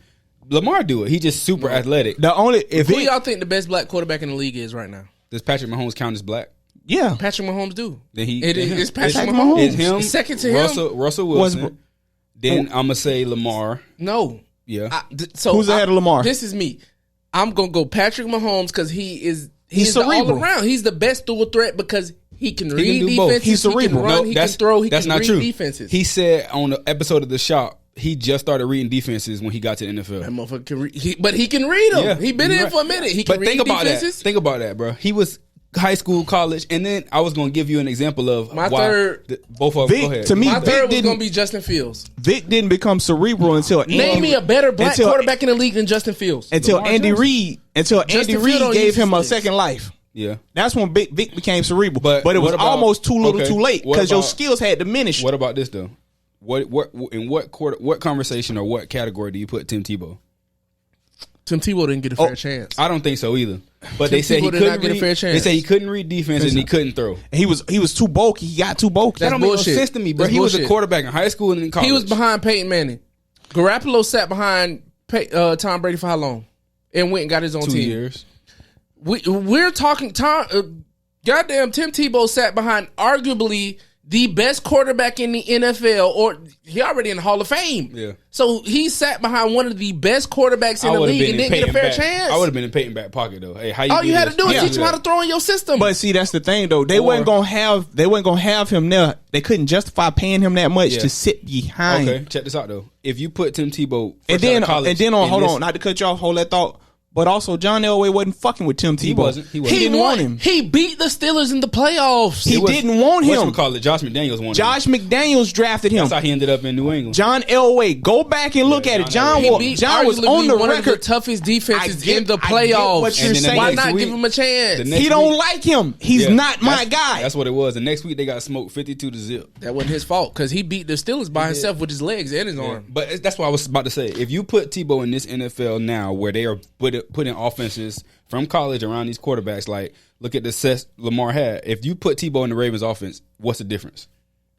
Lamar do it. He just super athletic. The only if Who Vic, y'all think the best black quarterback in the league is right now? Does Patrick Mahomes count as black? yeah, Patrick Mahomes do. Then he It then him. is Patrick It's Mahomes. It's him. It's second to Russell Wilson. Was- then I'm gonna say Lamar. No. Yeah. So Who's ahead of Lamar? This is me. I'm gonna go Patrick Mahomes because he's He's the all cerebral. around. He's the best dual threat because he can read do defenses. both. He's He can cerebral. run. He can throw. He that's can not read true. defenses. He said on the episode of The Shop, he just started reading defenses when he got to the NFL. that motherfucker can read. But he can read them. Yeah, He been you're in right. for a minute. He can But read think about defenses. that. Think about that, bro. He was high school, college, and then I was going to give you an example of My why third- both of them. Vic, Go ahead. to me, My Vic third was didn't- gonna be Justin Fields. Vic didn't become cerebral until Name me a better black until- quarterback in the league than Justin Fields. until Lamar Andy Jackson. Reid. Until Justin Andy Field Reid don't gave use him his a legs. second life. yeah. That's when Vic became cerebral. But But it was what about- almost too little, okay, too late what because your about- skills had diminished. What about this though? What conversation or what category do you put Tim Tebow? Tim Tebow didn't get a fair chance. I don't think so either. But they Tim said he Tebow did couldn't not get a read, fair They chance. said he couldn't read defense and he couldn't throw. He was too bulky. He got too bulky. That That's don't make no bullshit. sense to me, bro. That's He was a bullshit. quarterback in high school and in college. He was behind Peyton Manning. Garoppolo sat behind Tom Brady for how long? And went and got his own 2 team. years. We're talking Goddamn Tim Tebow sat behind arguably the best quarterback in the NFL, or he already in the Hall of Fame. Yeah. So he sat behind one of the best quarterbacks in the league and didn't get a fair chance. I would have been in Peyton back pocket though. Hey, how you? All you had to do is teach him how to throw in your system. But see, that's the thing though. They weren't gonna have him there. They couldn't justify paying him that much to sit behind. Okay, check this out though. If you put Tim Tebow hold on, not to cut you off, hold that thought. But also, John Elway wasn't fucking with Tim Tebow. He didn't want him. He beat the Steelers in the playoffs. He didn't want him. Josh McDaniels wanted him. Josh McDaniels drafted him. That's how he ended up in New England. John Elway, go back and look at it. John was on the one record. Of the toughest defenses in the playoffs. What you're saying. Why not give him a chance? He don't like him. He's not my guy. That's what it was. The next week they got smoked 52-0. That wasn't his fault because he beat the Steelers by himself with his legs and his arm. But that's what I was about to say. If you put Tebow in this NFL now, where they are putting offenses from college around these quarterbacks, like look at the success Lamar had. If you put Tebow in the Ravens offense, what's the difference?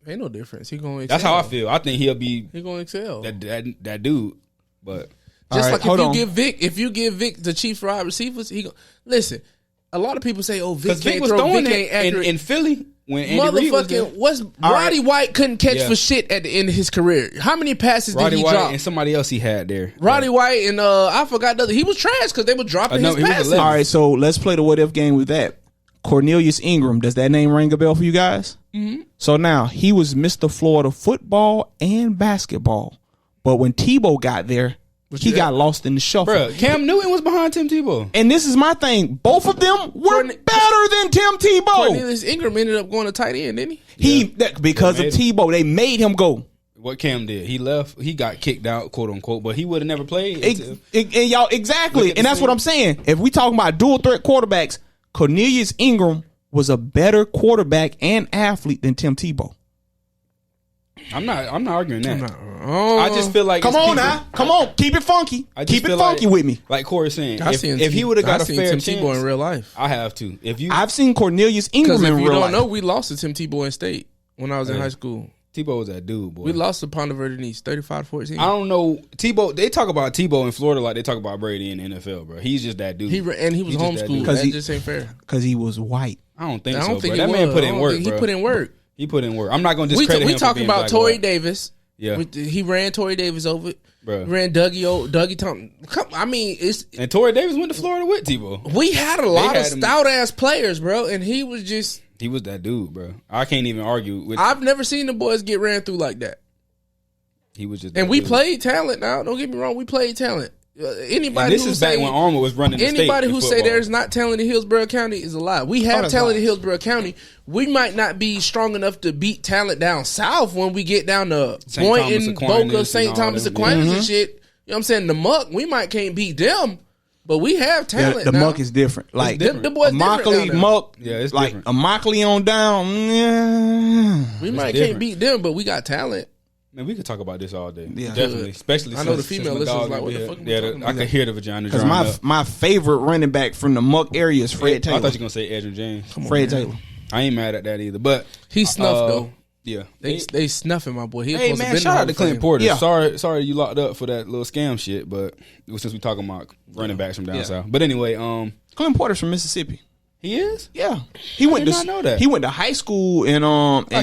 Ain't no difference. He gonna excel. That's how I feel. I think he gonna excel. That dude. But just like if you give Vic the Chiefs wide receivers, listen. A lot of people say, "Oh, Vic can't throw. Vic ain't accurate." In Philly, when Andy Reid was there, Roddy White couldn't catch for shit at the end of his career. How many passes did he drop? And somebody else he had there. Roddy White and I forgot the other. He was trash because they were dropping his passes. All right, so let's play the what if game with that. Cornelius Ingram, does that name ring a bell for you guys? Mm-hmm. So now he was Mr. Florida football and basketball, but when Tebow got there, he got lost in the shuffle. Bruh, Cam Newton was behind Tim Tebow. And this is my thing. Both of them were better than Tim Tebow. Cornelius Ingram ended up going to tight end, didn't he? Because of Tebow, they made him go. What Cam did, he left. He got kicked out, quote unquote, but he would have never played. Y'all, exactly. And that's what I'm saying. If we talking about dual threat quarterbacks, Cornelius Ingram was a better quarterback and athlete than Tim Tebow. I'm not arguing that. I just feel like come on, keep it funky. Keep it funky with me. Like Corey's saying, if he would have got a fair chance, Tebow in real life, I have to. I've seen Cornelius Ingram in real life. If you don't know, we lost to Tim Tebow in state when I was in high school. Tebow was that dude, boy. We lost to Pontevedra Nice, 35-14. I don't know. Tebow, they talk about Tebow in Florida like they talk about Brady in the NFL, bro. He's just that dude. He was homeschooled. That just ain't fair. Because he was white. I don't think so, bro. That man put in work, bro. He put in work. He put in work. I'm not going to discredit him. We talking about Torrey Davis. Yeah. He ran Torrey Davis over. Bro. Ran Dougie Thompson. And Torrey Davis went to Florida with Tebow. We had a lot of stout-ass players, bro, and he was just... He was that dude, bro. I can't even argue with. I've never seen the boys get ran through like that. He was just, and we played talent. Now, don't get me wrong, we played talent. Anybody this is back when Armour was running. Anybody who say there's not talent in Hillsborough County is a lie. We have talent in Hillsborough County. We might not be strong enough to beat talent down south when we get down to Boynton, Boca, St. Thomas Aquinas and shit. You know what I'm saying? The Muck, we can't beat them. But we have talent. The Muck is different. Like the boys Immokalee, Muck, it's like different. Immokalee on down. We can't beat them, but we got talent. Man, we could talk about this all day. Yeah, definitely. Especially I know the female listeners like, what the fuck? Yeah, I can hear the vagina. Because my favorite running back from the Muck area is Fred Taylor. I thought you were gonna say Edrin James. Fred Taylor. I ain't mad at that either. But he snuffed though. Yeah, they snuffing my boy. Hey man, shout out to Clint Porter. Yeah. Sorry you locked up for that little scam shit. But since we talking about running backs from down south. But anyway, Clint Porter's from Mississippi. He is. Yeah, I did not know that. He went to high school in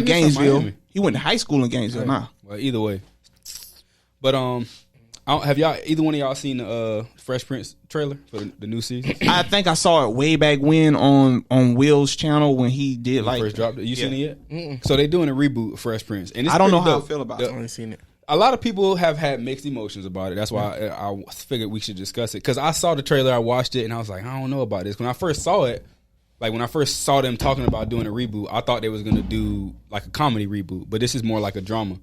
Gainesville. He went to high school in Gainesville. Nah. Well, either way. But have y'all either one of y'all seen the Fresh Prince trailer for the new season? I think I saw it way back when on Will's channel when he did first dropped it. You seen it yet? Mm-mm. So they doing a reboot of Fresh Prince, and I don't know how I feel about it. I haven't seen it. A lot of people have had mixed emotions about it. That's why I figured we should discuss it. Because I saw the trailer, I watched it, and I was like, I don't know about this. When I first saw it, when I first saw them talking about doing a reboot, I thought they was gonna do like a comedy reboot, but this is more like a drama.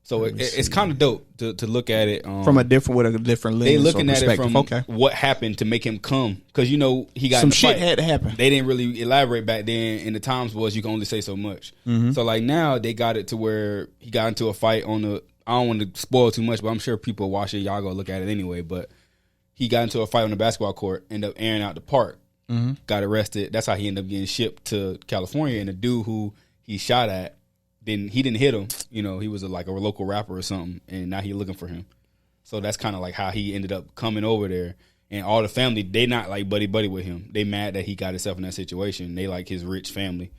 So it's kind of dope to look at it from a different lens. They looking at it from what happened to make him come, because he got some shit had to happen. They didn't really elaborate back then, and the times was you can only say so much. Mm-hmm. So now they got it to where he got into a fight on the. I don't want to spoil too much, but I'm sure people watch it. Y'all go look at it anyway. But he got into a fight on the basketball court, ended up airing out the park, got arrested. That's how he ended up getting shipped to California. And the dude who he shot at. Then he didn't hit him. He was like a local rapper or something, and now he looking for him. So that's kind of like how he ended up coming over there. And all the family, they not like buddy with him. They mad that he got himself in that situation. They like his rich family.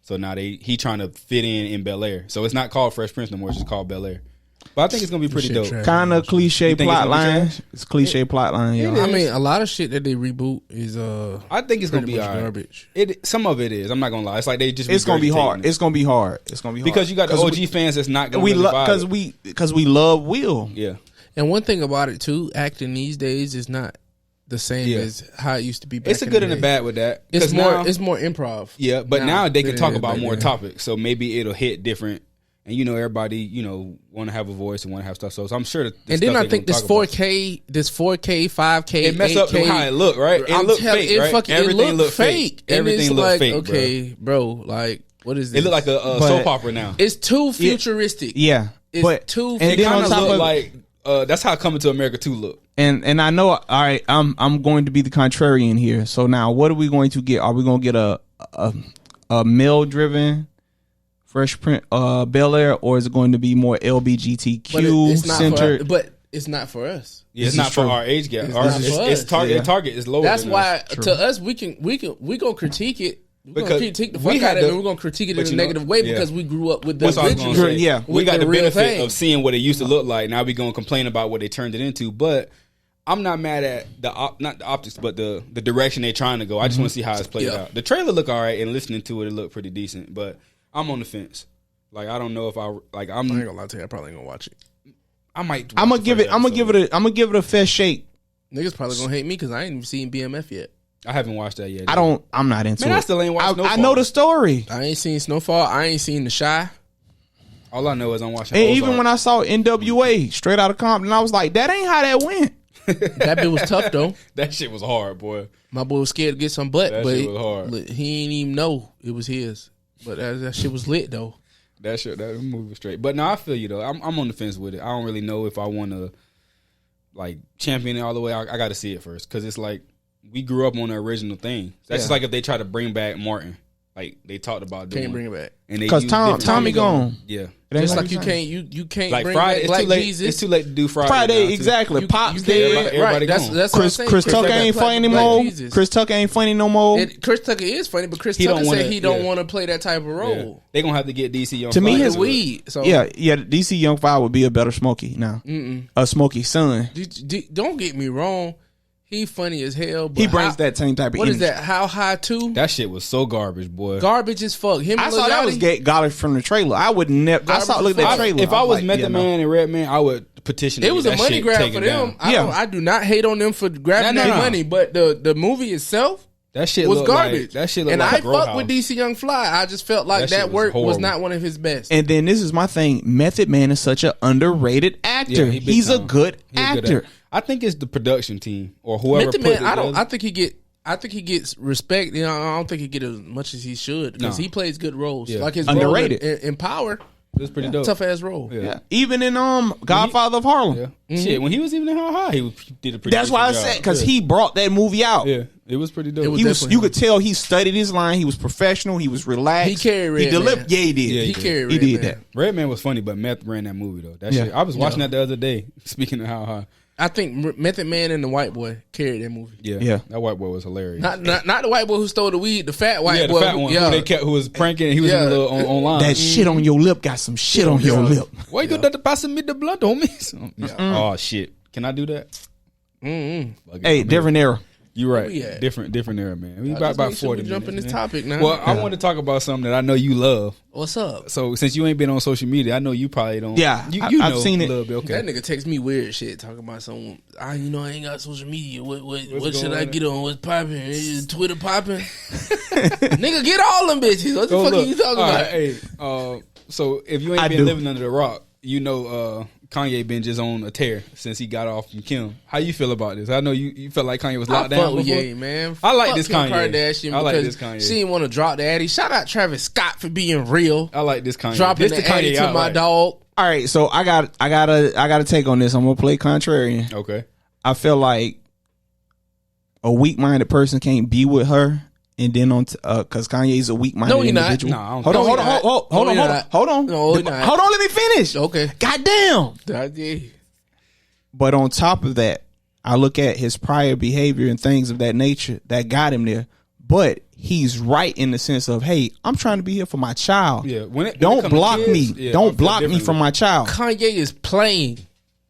So now he trying to fit in Bel Air. So it's not called Fresh Prince no more. It's just called Bel Air. But I think it's gonna be pretty dope. Kind of cliche plot line. It's cliche plot line. Yeah. I mean, a lot of shit that they reboot is I think it's gonna be all right. garbage. Some of it is. I'm not gonna lie. It's like they just. It's gonna be hard. It's gonna be hard. It's gonna be hard because you got the OG fans that's not gonna. Because we love Will. Yeah. And one thing about it too, acting these days is not the same as how it used to be. It's a good and a bad with that. It's more improv. Yeah, but now they can talk about more topics, so maybe it'll hit different. And everybody want to have a voice and want to have stuff. So I'm sure that. And then I think this 4K, 5K, it mess up how it look, right? It look fake, right? Everything look fake. Everything look like, fake. Okay, bro. Like, what is this? It look like a soap opera now. It's too futuristic. Yeah, it's too. And it kind of look like that's how Coming to America 2 look. And I know. All right, I'm going to be the contrarian here. So now, what are we going to get? Are we going to get a male driven Fresh Prince Bel Air, or is it going to be more LBGTQ centered? But it's not for us. Yeah, it's not for our age gap. It's target is lower. That's why to us we gonna critique it. We're gonna critique the fuck out of it. We're gonna critique it in a negative way because we grew up with the original. Yeah, we got the benefit of seeing what it used to look like. Now we gonna complain about what they turned it into, but. I'm not mad at not the optics, but the direction they're trying to go. I just want to see how it's played out. The trailer look all right, and listening to it looked pretty decent. But I'm on the fence. Like I don't know if I ain't gonna lie to you. I probably ain't gonna watch it. I might. I'm gonna give it a fair shake. Niggas probably gonna hate me because I ain't even seen BMF yet. I haven't watched that yet. I'm not into it. I still ain't watched Snowfall. I know the story. I ain't seen Snowfall. I ain't seen The Shy. All I know is I'm watching. And even when I saw NWA Straight Outta Compton, I was like, that ain't how that went. That bit was tough though. That shit was hard, boy. My boy was scared to get some butt, that but shit was hard. He ain't even know it was his. But that shit was lit though. That movie was straight. But no, I feel you though. I'm on the fence with it. I don't really know if I want to like champion it all the way. I got to see it first because it's like we grew up on the original thing. That's just like if they try to bring back Martin. Like they talked about doing. Can't bring it back because Tommy gone. Yeah, just like you can't like bring Friday. Back Black Jesus. It's too late to do Friday. Friday exactly. Pop's dead. Everybody right. That's Chris Tucker ain't funny anymore. Chris Tucker ain't funny no more. Chris Tucker is funny, but Chris Tucker said he don't want to play that type of role. Yeah. They gonna have to get DC Young. To me, his weed. So DC Young Fire would be a better Smokey now. A Smokey son. Don't get me wrong. He funny as hell. But he brings that same type of What energy. is that? How High 2? That shit was so garbage, boy. Garbage as fuck. I saw that was garbage from the trailer. I would never. I saw look at that trailer. If I was Method Man and Redman, I would petition. It was a money grab for them. I do not hate on them for grabbing that money, but the movie itself. That shit was garbage. Like, that shit looked and like I fuck with DC Young Fly. I just felt like that work was not one of his best. And then this is my thing. Method Man is such an underrated actor. Yeah, he's a good actor. I think it's the production team or whoever. Method Man, I think he gets respect. I don't think he get as much as he should because he plays good roles. Yeah. Like his underrated role in Power. It's pretty dope. Tough ass role. Yeah. Even in Godfather of Harlem. Yeah. Shit, when he was even in How High, he did a pretty. That's why I said because he brought that movie out. Yeah, it was pretty dope. You could tell he studied his line. He was professional. He was relaxed. He carried Redman. He delivered. Yeah, he did. Yeah, he carried. He did that. Redman was funny, but Meth ran that movie though. That shit. I was watching that the other day. Speaking of How High. I think Method Man and the white boy carried that movie. Yeah, that white boy was hilarious. Not the white boy who stole the weed, the fat white boy. The fat one who was pranking and he was in the little online. That shit on your lip got some shit on your lip. Why you got to pass me the blood on me? Oh shit. Can I do that? Hey, different era. You're right. Different era, man. We about 40 minutes. Jump in this topic now. Well, I want to talk about something that I know you love. What's up? So since you ain't been on social media, I know you probably don't. Yeah, I've seen it. A little bit, okay. That nigga text me weird shit talking about some. I ain't got social media. What should I get on? What's popping? Is Twitter popping? Nigga, get all them bitches. What the fuck are you talking about? Hey, so if you ain't been living under the rock, you know Kanye been just on a tear since he got off from Kim. How you feel about this? I know you felt like Kanye was locked down before. Yeah, man. I like this Kanye. Kardashian I like this Kanye. She didn't want to drop the addy. Shout out Travis Scott for being real. I like this Kanye. Dropping the addy to my dog. All right, so I got a take on this. I'm gonna play contrarian. Okay. I feel like a weak-minded person can't be with her. And then because Kanye's a weak-minded individual. No, hold on. Hold on. Let me finish. Okay. Goddamn. But on top of that, I look at his prior behavior and things of that nature that got him there. But he's right in the sense of, hey, I'm trying to be here for my child. Yeah, don't block me. Don't block me from my child. Kanye is playing.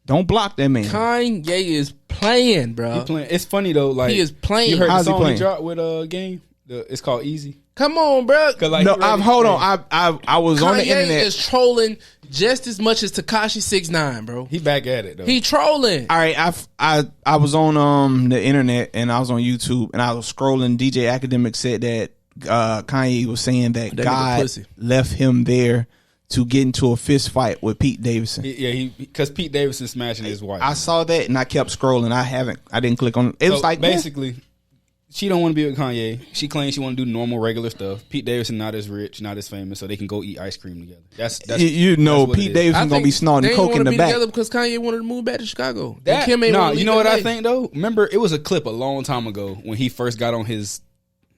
Don't block that man. Kanye is playing, bro. It's funny though. Like he is playing. You heard How's the he song he playing? dropped with Game? It's called Easy. Come on, bro. Like, no, hold on. I was Kanye on the internet. is trolling just as much as Tekashi 6ix9ine, bro. He back at it though. He trolling. All right, I was on the internet and I was on YouTube and I was scrolling. DJ Academic said that Kanye was saying that God left him there to get into a fist fight with Pete Davidson. Because Pete Davidson smashing his wife. I saw that and I kept scrolling. I didn't click on it. It was like basically, she don't want to be with Kanye. She claims she want to do normal, regular stuff. Pete Davidson not as rich, not as famous, so they can go eat ice cream together. That's Pete Davidson gonna be snorting coke in the back because Kanye wanted to move back to Chicago. You know what I think though? Remember, it was a clip a long time ago when he first got on his,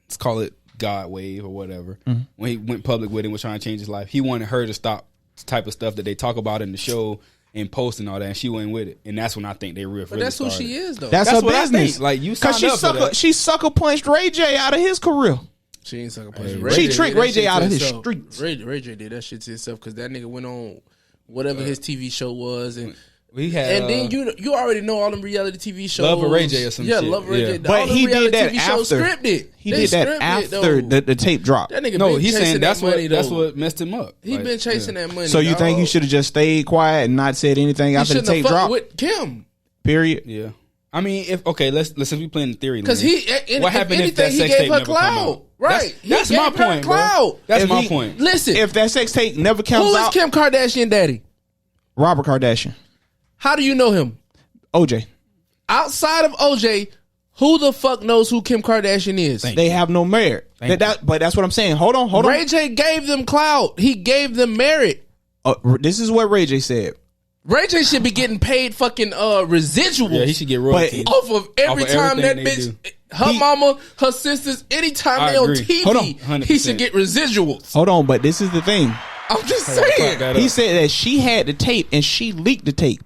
let's call it God wave or whatever. Mm-hmm. When he went public with it and was trying to change his life, he wanted her to stop the type of stuff that they talk about in the show and post and all that, and she went with it, and that's when I think they really. But that's started. who she is, though. That's her business. Like you, because she sucker punched Ray J out of his career. She ain't sucker punched. She tricked Ray J out of his streets. Ray J did that shit to himself because that nigga went on whatever his TV show was, and then you already know all them reality TV shows. Love of Ray J or some shit. Yeah, Love of Ray J. But he did that TV after. Scripted. He did that after the tape dropped. That nigga he's saying that's what messed him up. He been chasing that money. So you think he should have just stayed quiet and not said anything after the tape dropped? With Kim. Period. Yeah. I mean, if we playing the theory, because what happened if that sex tape never come out? Right. That's my point, bro. That's my point. Listen, if that sex tape never comes out, who is Kim Kardashian daddy? Robert Kardashian. How do you know him? OJ. Outside of OJ, who the fuck knows who Kim Kardashian is? They have no merit. But that's what I'm saying. Hold on. Ray J gave them clout. He gave them merit. This is what Ray J said. Ray J should be getting paid fucking residuals. Yeah, he should get royalties off of every time that bitch, her mama, her sisters, anytime they on TV, he should get residuals. Hold on, but this is the thing. I'm just saying. He said that she had the tape and she leaked the tape.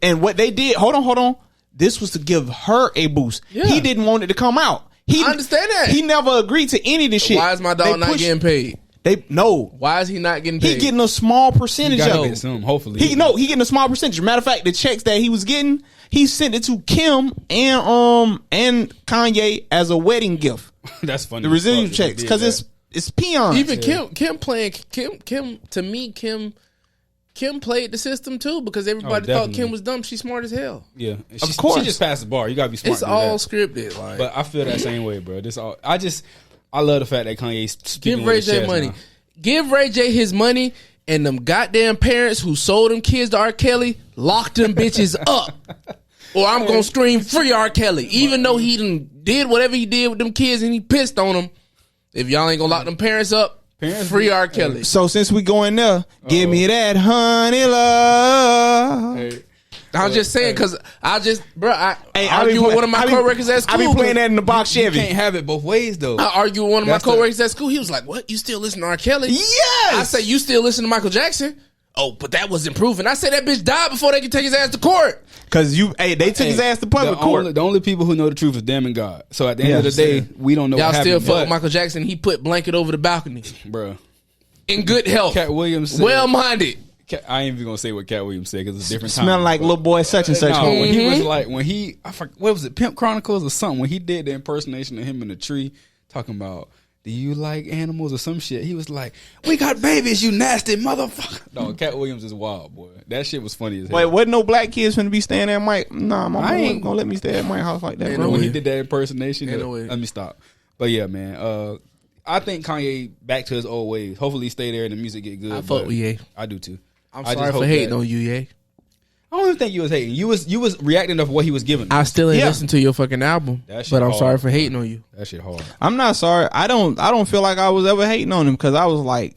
And what they did, hold on. This was to give her a boost. Yeah. He didn't want it to come out. I understand that. He never agreed to any of this shit. Why is my dog not getting paid? Why is he not getting paid? He getting a small percentage of it. Hopefully. He getting a small percentage. Matter of fact, the checks that he was getting, he sent it to Kim and Kanye as a wedding gift. That's funny. The residual checks, because it's peons. Even Kim playing Kim to me, Kim played the system too because everybody thought Kim was dumb. She's smart as hell. Yeah, of course. She just passed the bar. You gotta be smart. It's all scripted. But I feel that same way, bro. I love the fact that Kanye's give Ray J money. Now. Give Ray J his money, and them goddamn parents who sold them kids to R. Kelly, lock them bitches up. Or I'm gonna scream free R. Kelly, even though he did whatever he did with them kids and he pissed on them. If y'all ain't gonna lock them parents up, free R. Kelly. So since we go in there, give me that honey love. Hey. I'm just saying because I argue with one of my coworkers at school. I be playing that in the box Chevy. You can't have it both ways though. I argue with one of my coworkers at school. He was like, "What? You still listen to R. Kelly?" Yes. I say, "You still listen to Michael Jackson?" Oh, but that wasn't proven. I said that bitch died before they could take his ass to court. Because they took his ass to public court. The only people who know the truth is them and God. So at the end of the day, we don't know y'all what happened. Y'all still fuck Michael Jackson. He put blanket over the balcony. Bro. In good health. Cat Williams said, well-minded. I ain't even gonna say what Cat Williams said because it's a different time. Smelling like little boy such and such. No, when he was like, I forgot, what was it, Pimp Chronicles or something? When he did the impersonation of him in the tree, talking about, do you like animals or some shit? He was like, we got babies, you nasty motherfucker. No, Cat Williams is wild, boy. That shit was funny as hell. Wait, wasn't no black kids finna be staying at Mike? Nah, my mom ain't gonna let me stay at my house like that. Bro, when he did that impersonation, let me stop. But yeah, man, I think Kanye back to his old ways. Hopefully he stay there and the music get good. I fuck with Ye. I do too. I'm sorry for hating on you, Ye. I don't even think you was hating. You was reacting off what he was giving. I still ain't listened to your fucking album, but I'm sorry for hating on you. That shit hard. I'm not sorry. I don't feel like I was ever hating on him because I was like,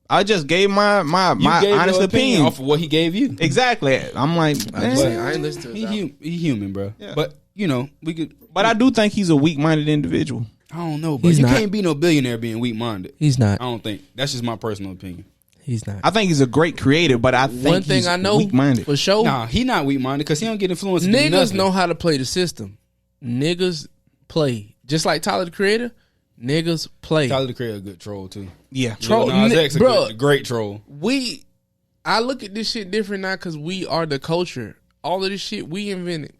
I just gave my honest opinion off of what he gave you. Exactly. I'm like, I ain't listened to it. He human, bro. Yeah. But you know we could. But I do think he's a weak-minded individual. I don't know, but you can't be no billionaire being weak-minded. He's not. I don't think. That's just my personal opinion. He's not. I think he's a great creator, but I think one thing he's I know weak-minded. for sure. Nah, he not weak-minded because he don't get influenced. Niggas know how to play the system. Niggas play just like Tyler the Creator. niggas play. Tyler the Creator a good troll too. Yeah, Lil Nas X a great troll. I look at this shit different now because we are the culture. All of this shit we invented.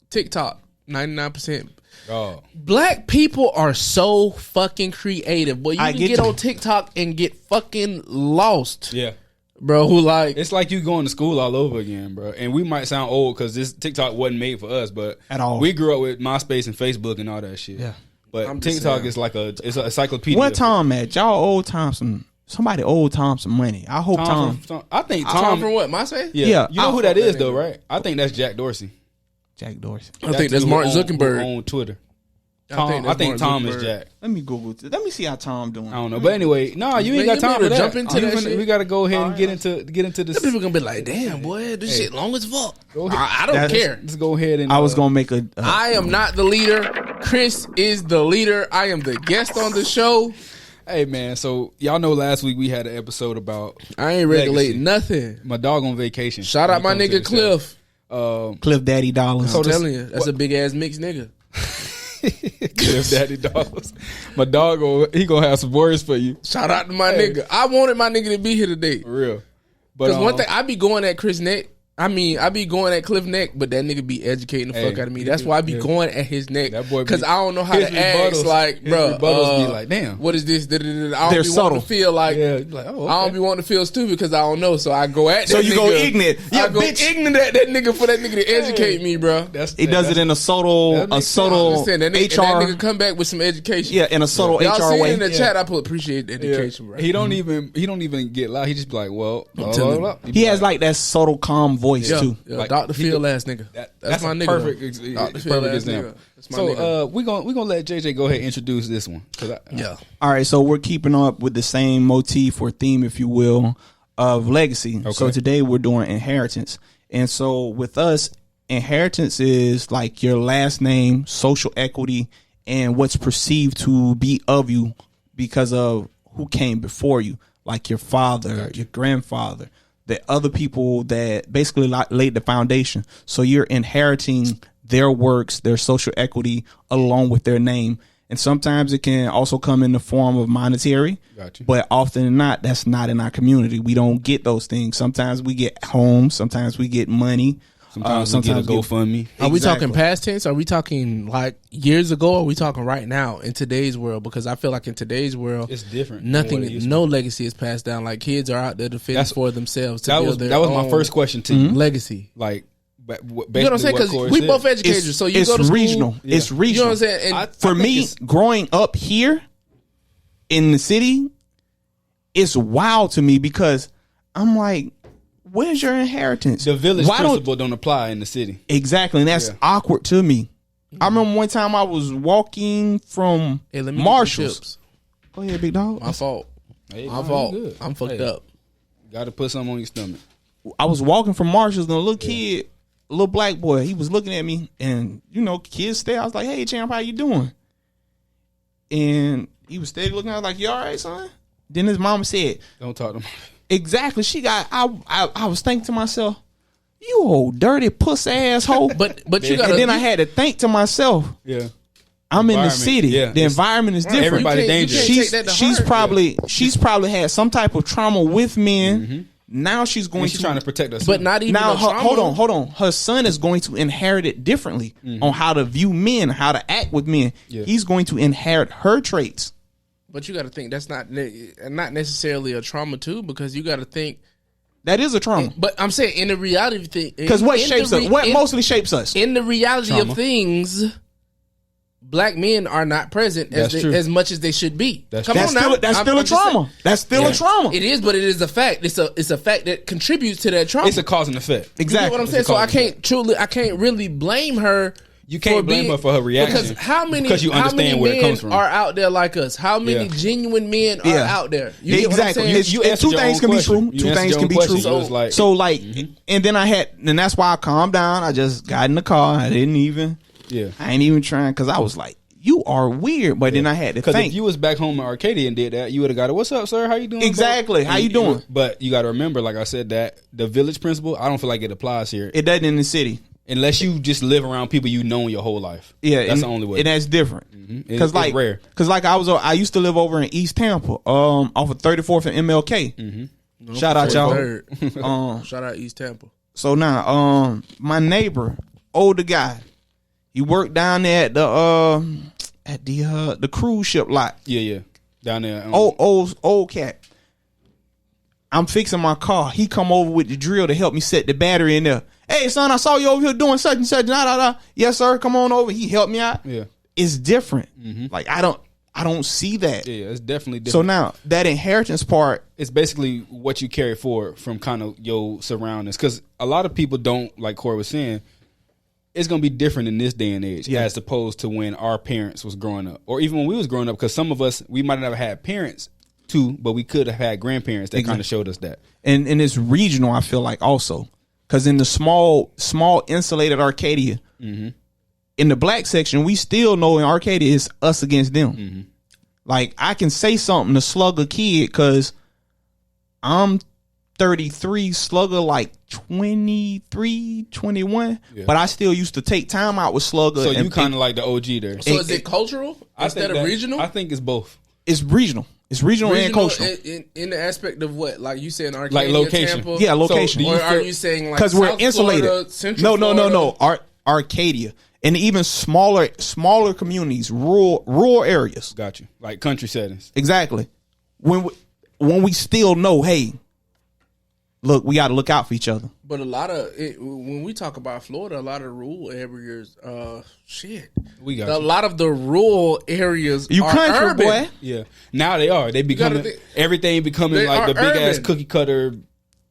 TikTok, 99%. Oh. Black people are so fucking creative. Boy, you can get on TikTok and get fucking lost. Yeah. Bro, who like... It's like you going to school all over again, bro. And we might sound old because this TikTok wasn't made for us, but at all. We grew up with MySpace and Facebook and all that shit. Yeah. But TikTok is like it's an encyclopedia. What Tom at? Y'all old Tom somebody old Tom some money. I hope Tom. I think Tom from what? MySpace? Yeah. You know who that is though, right? I think that's Jack Dorsey. Jack Dorsey. I think that's Mark Zuckerberg on Twitter. I think Tom is Jack. Let me Google it. Let me see how Tom doing. I don't know, but anyway, you ain't got time to jump into that shit. We got to go ahead and get into this. People gonna be like, "Damn, boy, this shit long as fuck." I don't care. Let's go ahead and. I was gonna make I am not the leader. Chris is the leader. I am the guest on the show. Hey man, so y'all know last week we had an episode about. I ain't regulating nothing. My dog on vacation. Shout out my nigga Cliff. Cliff Daddy Dollars. I'm telling you, that's a big ass mixed nigga. Cliff Daddy Dollars. My dog, he gonna have some words for you. Shout out to my nigga. I wanted my nigga to be here today. For real. Because one thing, I be going at Chris neck. I be going at Cliff neck, but that nigga be educating the fuck out of me. That's why I be going at his neck. Because I don't know how to ask. Like, bro, be like, damn, what is this? I don't They're be subtle. wanting to feel like, oh, okay. I don't be wanting to feel stupid because I don't know. So I go at that So you nigga. go ignorant. Yeah, I go ignorant at that nigga for that nigga to educate me, bro. He does it in a subtle That nigga, HR. that nigga come back with some education. Yeah, in a subtle Y'all HR see way. in the chat, I appreciate the education, bro. He don't even get loud. He just be like, well, telling you. He has like that subtle, calm voice too. Yeah, Dr. Phil ass nigga. That's my a nigga. perfect Phil ass example. nigga. That's my nigga. So we gonna let JJ go ahead and introduce this one. Yeah. All right, so we're keeping up with the same motif or theme, if you will, of legacy. Okay. So today we're doing inheritance. And so with us, inheritance is like your last name, social equity, and what's perceived to be of you because of who came before you, like your father, your grandfather, the other people that basically laid the foundation. So you're inheriting their works, their social equity, along with their name. And sometimes it can also come in the form of monetary, but often than not, that's not in our community. We don't get those things. Sometimes we get homes. Sometimes we get money. Sometimes we get a GoFundMe. Are we talking past tense? Are we talking like years ago? Or are we talking right now in today's world? Because I feel like in today's world, it's different. No legacy is passed down. Like kids are out there to fend for themselves. That was my first question to you. Legacy, like. You know what I'm saying? Because we both educators, so you go to school. Regional. Yeah. It's regional. You know what I'm saying? And for me, growing up here in the city, it's wild to me because I'm like, where's your inheritance? The village principle don't apply in the city. Exactly, and that's awkward to me. I remember one time I was walking from Marshall's. Go ahead, big dog. My fault. My fault. I'm fucked up. Got to put something on your stomach. I was walking from Marshall's and a little kid, a little black boy, he was looking at me, and kids stare. I was like, "Hey, champ, how you doing?" And he was steady looking. I was like, "You all right, son?" Then his mama said, "Don't talk to me." Exactly. I was thinking to myself, "You old dirty puss asshole." But you got. And then I had to think to myself, "Yeah, I'm in the city. Yeah, the environment is different. Everybody dangerous. She's probably had some type of trauma with men." Mm-hmm. Now she's trying to protect us, but not even now. Hold on. Her son is going to inherit it differently on how to view men, how to act with men. Yeah. He's going to inherit her traits. But you got to think that's not necessarily a trauma too, because you got to think that is a trauma. But I'm saying in the reality of things, because what shapes us? What mostly shapes us? In the reality of things, black men are not present as much as they should be. That's still a trauma. That's still a trauma. It is, but it is a fact. It's a fact that contributes to that trauma. It's a cause and effect. Exactly. You know what I'm saying? So I can't really blame her. You can't blame her for her reaction because you understand where it comes from. Are out there like us? How many genuine men are out there? You exactly. Two things can be true. Two things can be true. And then and that's why I calmed down. I just got in the car. I ain't even trying because I was like, you are weird. But then I had to think. Because if you was back home in Arcadia and did that, you would have got it. What's up, sir? How you doing? Exactly. How you doing? But you got to remember, like I said, that the village principle, I don't feel like it applies here. It doesn't in the city. Unless you just live around people you know your whole life. Yeah, that's the only way. And that's different. Because it's rare. Because I used to live over in East Tampa, off of 34th and MLK. Shout out y'all. Shout out East Tampa. So now, my neighbor, older guy, he worked down there at the cruise ship lot. Yeah. Down there. Old cat. I'm fixing my car. He come over with the drill to help me set the battery in there. Hey, son, I saw you over here doing such and such. Yes, sir. Come on over. He helped me out. Yeah. It's different. Like I don't see that. Yeah, it's definitely different. So now that inheritance part, it's basically what you carry forward from kind of your surroundings. Because a lot of people don't, like Corey was saying, it's going to be different in this day and age as opposed to when our parents was growing up. Or even when we was growing up, because some of us, we might not have had parents too, but we could have had grandparents that kind of showed us that. And it's regional, I feel like, also. Because in the small insulated Arcadia, in the black section, we still know in Arcadia it's us against them. Like, I can say something to slug a kid because I'm 33, slugger like 23, 21. Yeah. But I still used to take time out with slugger. So you kind of like the OG there. So is it cultural instead of regional? I think it's both. It's regional. It's regional and cultural. In the aspect of what? Like you saying Arcadia, like location. Tampa? Yeah, location. So, or are you saying like because we're insulated? Florida, Central No. Arcadia. And even smaller communities, rural areas. Got you. Like country settings. Exactly. When we still know, hey, look, we got to look out for each other. But a lot of when we talk about Florida, a lot of rural areas, a lot of the rural areas you are country urban. boy. Yeah. Now they are. They becoming everything becoming like the big ass cookie cutter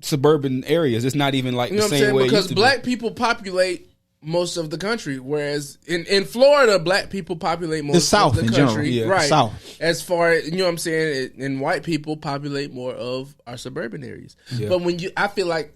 suburban areas. It's not even like the same way. Because black people populate most of the country, whereas in Florida, black people populate most of the country. Yeah. Right. South. As far as, you know what I'm saying, and white people populate more of our suburban areas. Yeah. But I feel like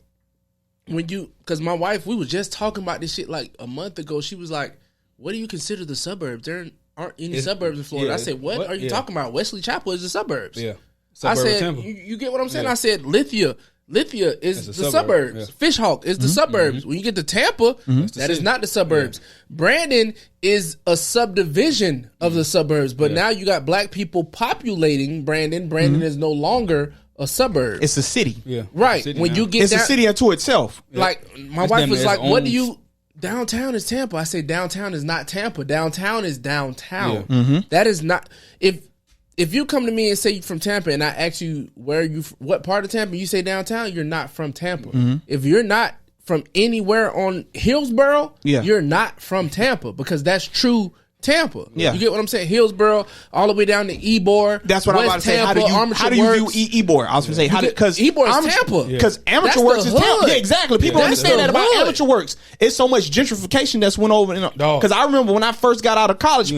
because my wife, we was just talking about this shit like a month ago. She was like, what do you consider the suburbs? There aren't any suburbs in Florida. I said, what are you talking about? Wesley Chapel is the suburbs. Yeah. I said, you get what I'm saying? I said, Lithia is the suburbs. Yeah. Fishhawk is the suburbs. When you get to Tampa, that is not the suburbs. Yeah. Brandon is a subdivision of the suburbs, but now you got black people populating Brandon. Brandon is no longer a suburb. It's a city. Yeah. Right. When you get it's a city unto itself. Like my wife was like, what do you... Downtown is Tampa. I say downtown is not Tampa. Downtown is downtown. Yeah. That is not... If you come to me and say you're from Tampa and I ask you what part of Tampa, you say downtown, you're not from Tampa. If you're not from anywhere on Hillsborough, you're not from Tampa because that's true Tampa. Yeah. You get what I'm saying? Hillsborough, all the way down to Ybor. That's what I'm about to say. How do you view Ybor? I was going to say, because Ybor is Tampa. Because Amateur Works is Tampa. Yeah, exactly. People understand that about Amateur Works. It's so much gentrification that's went over. Because I remember when I first got out of college,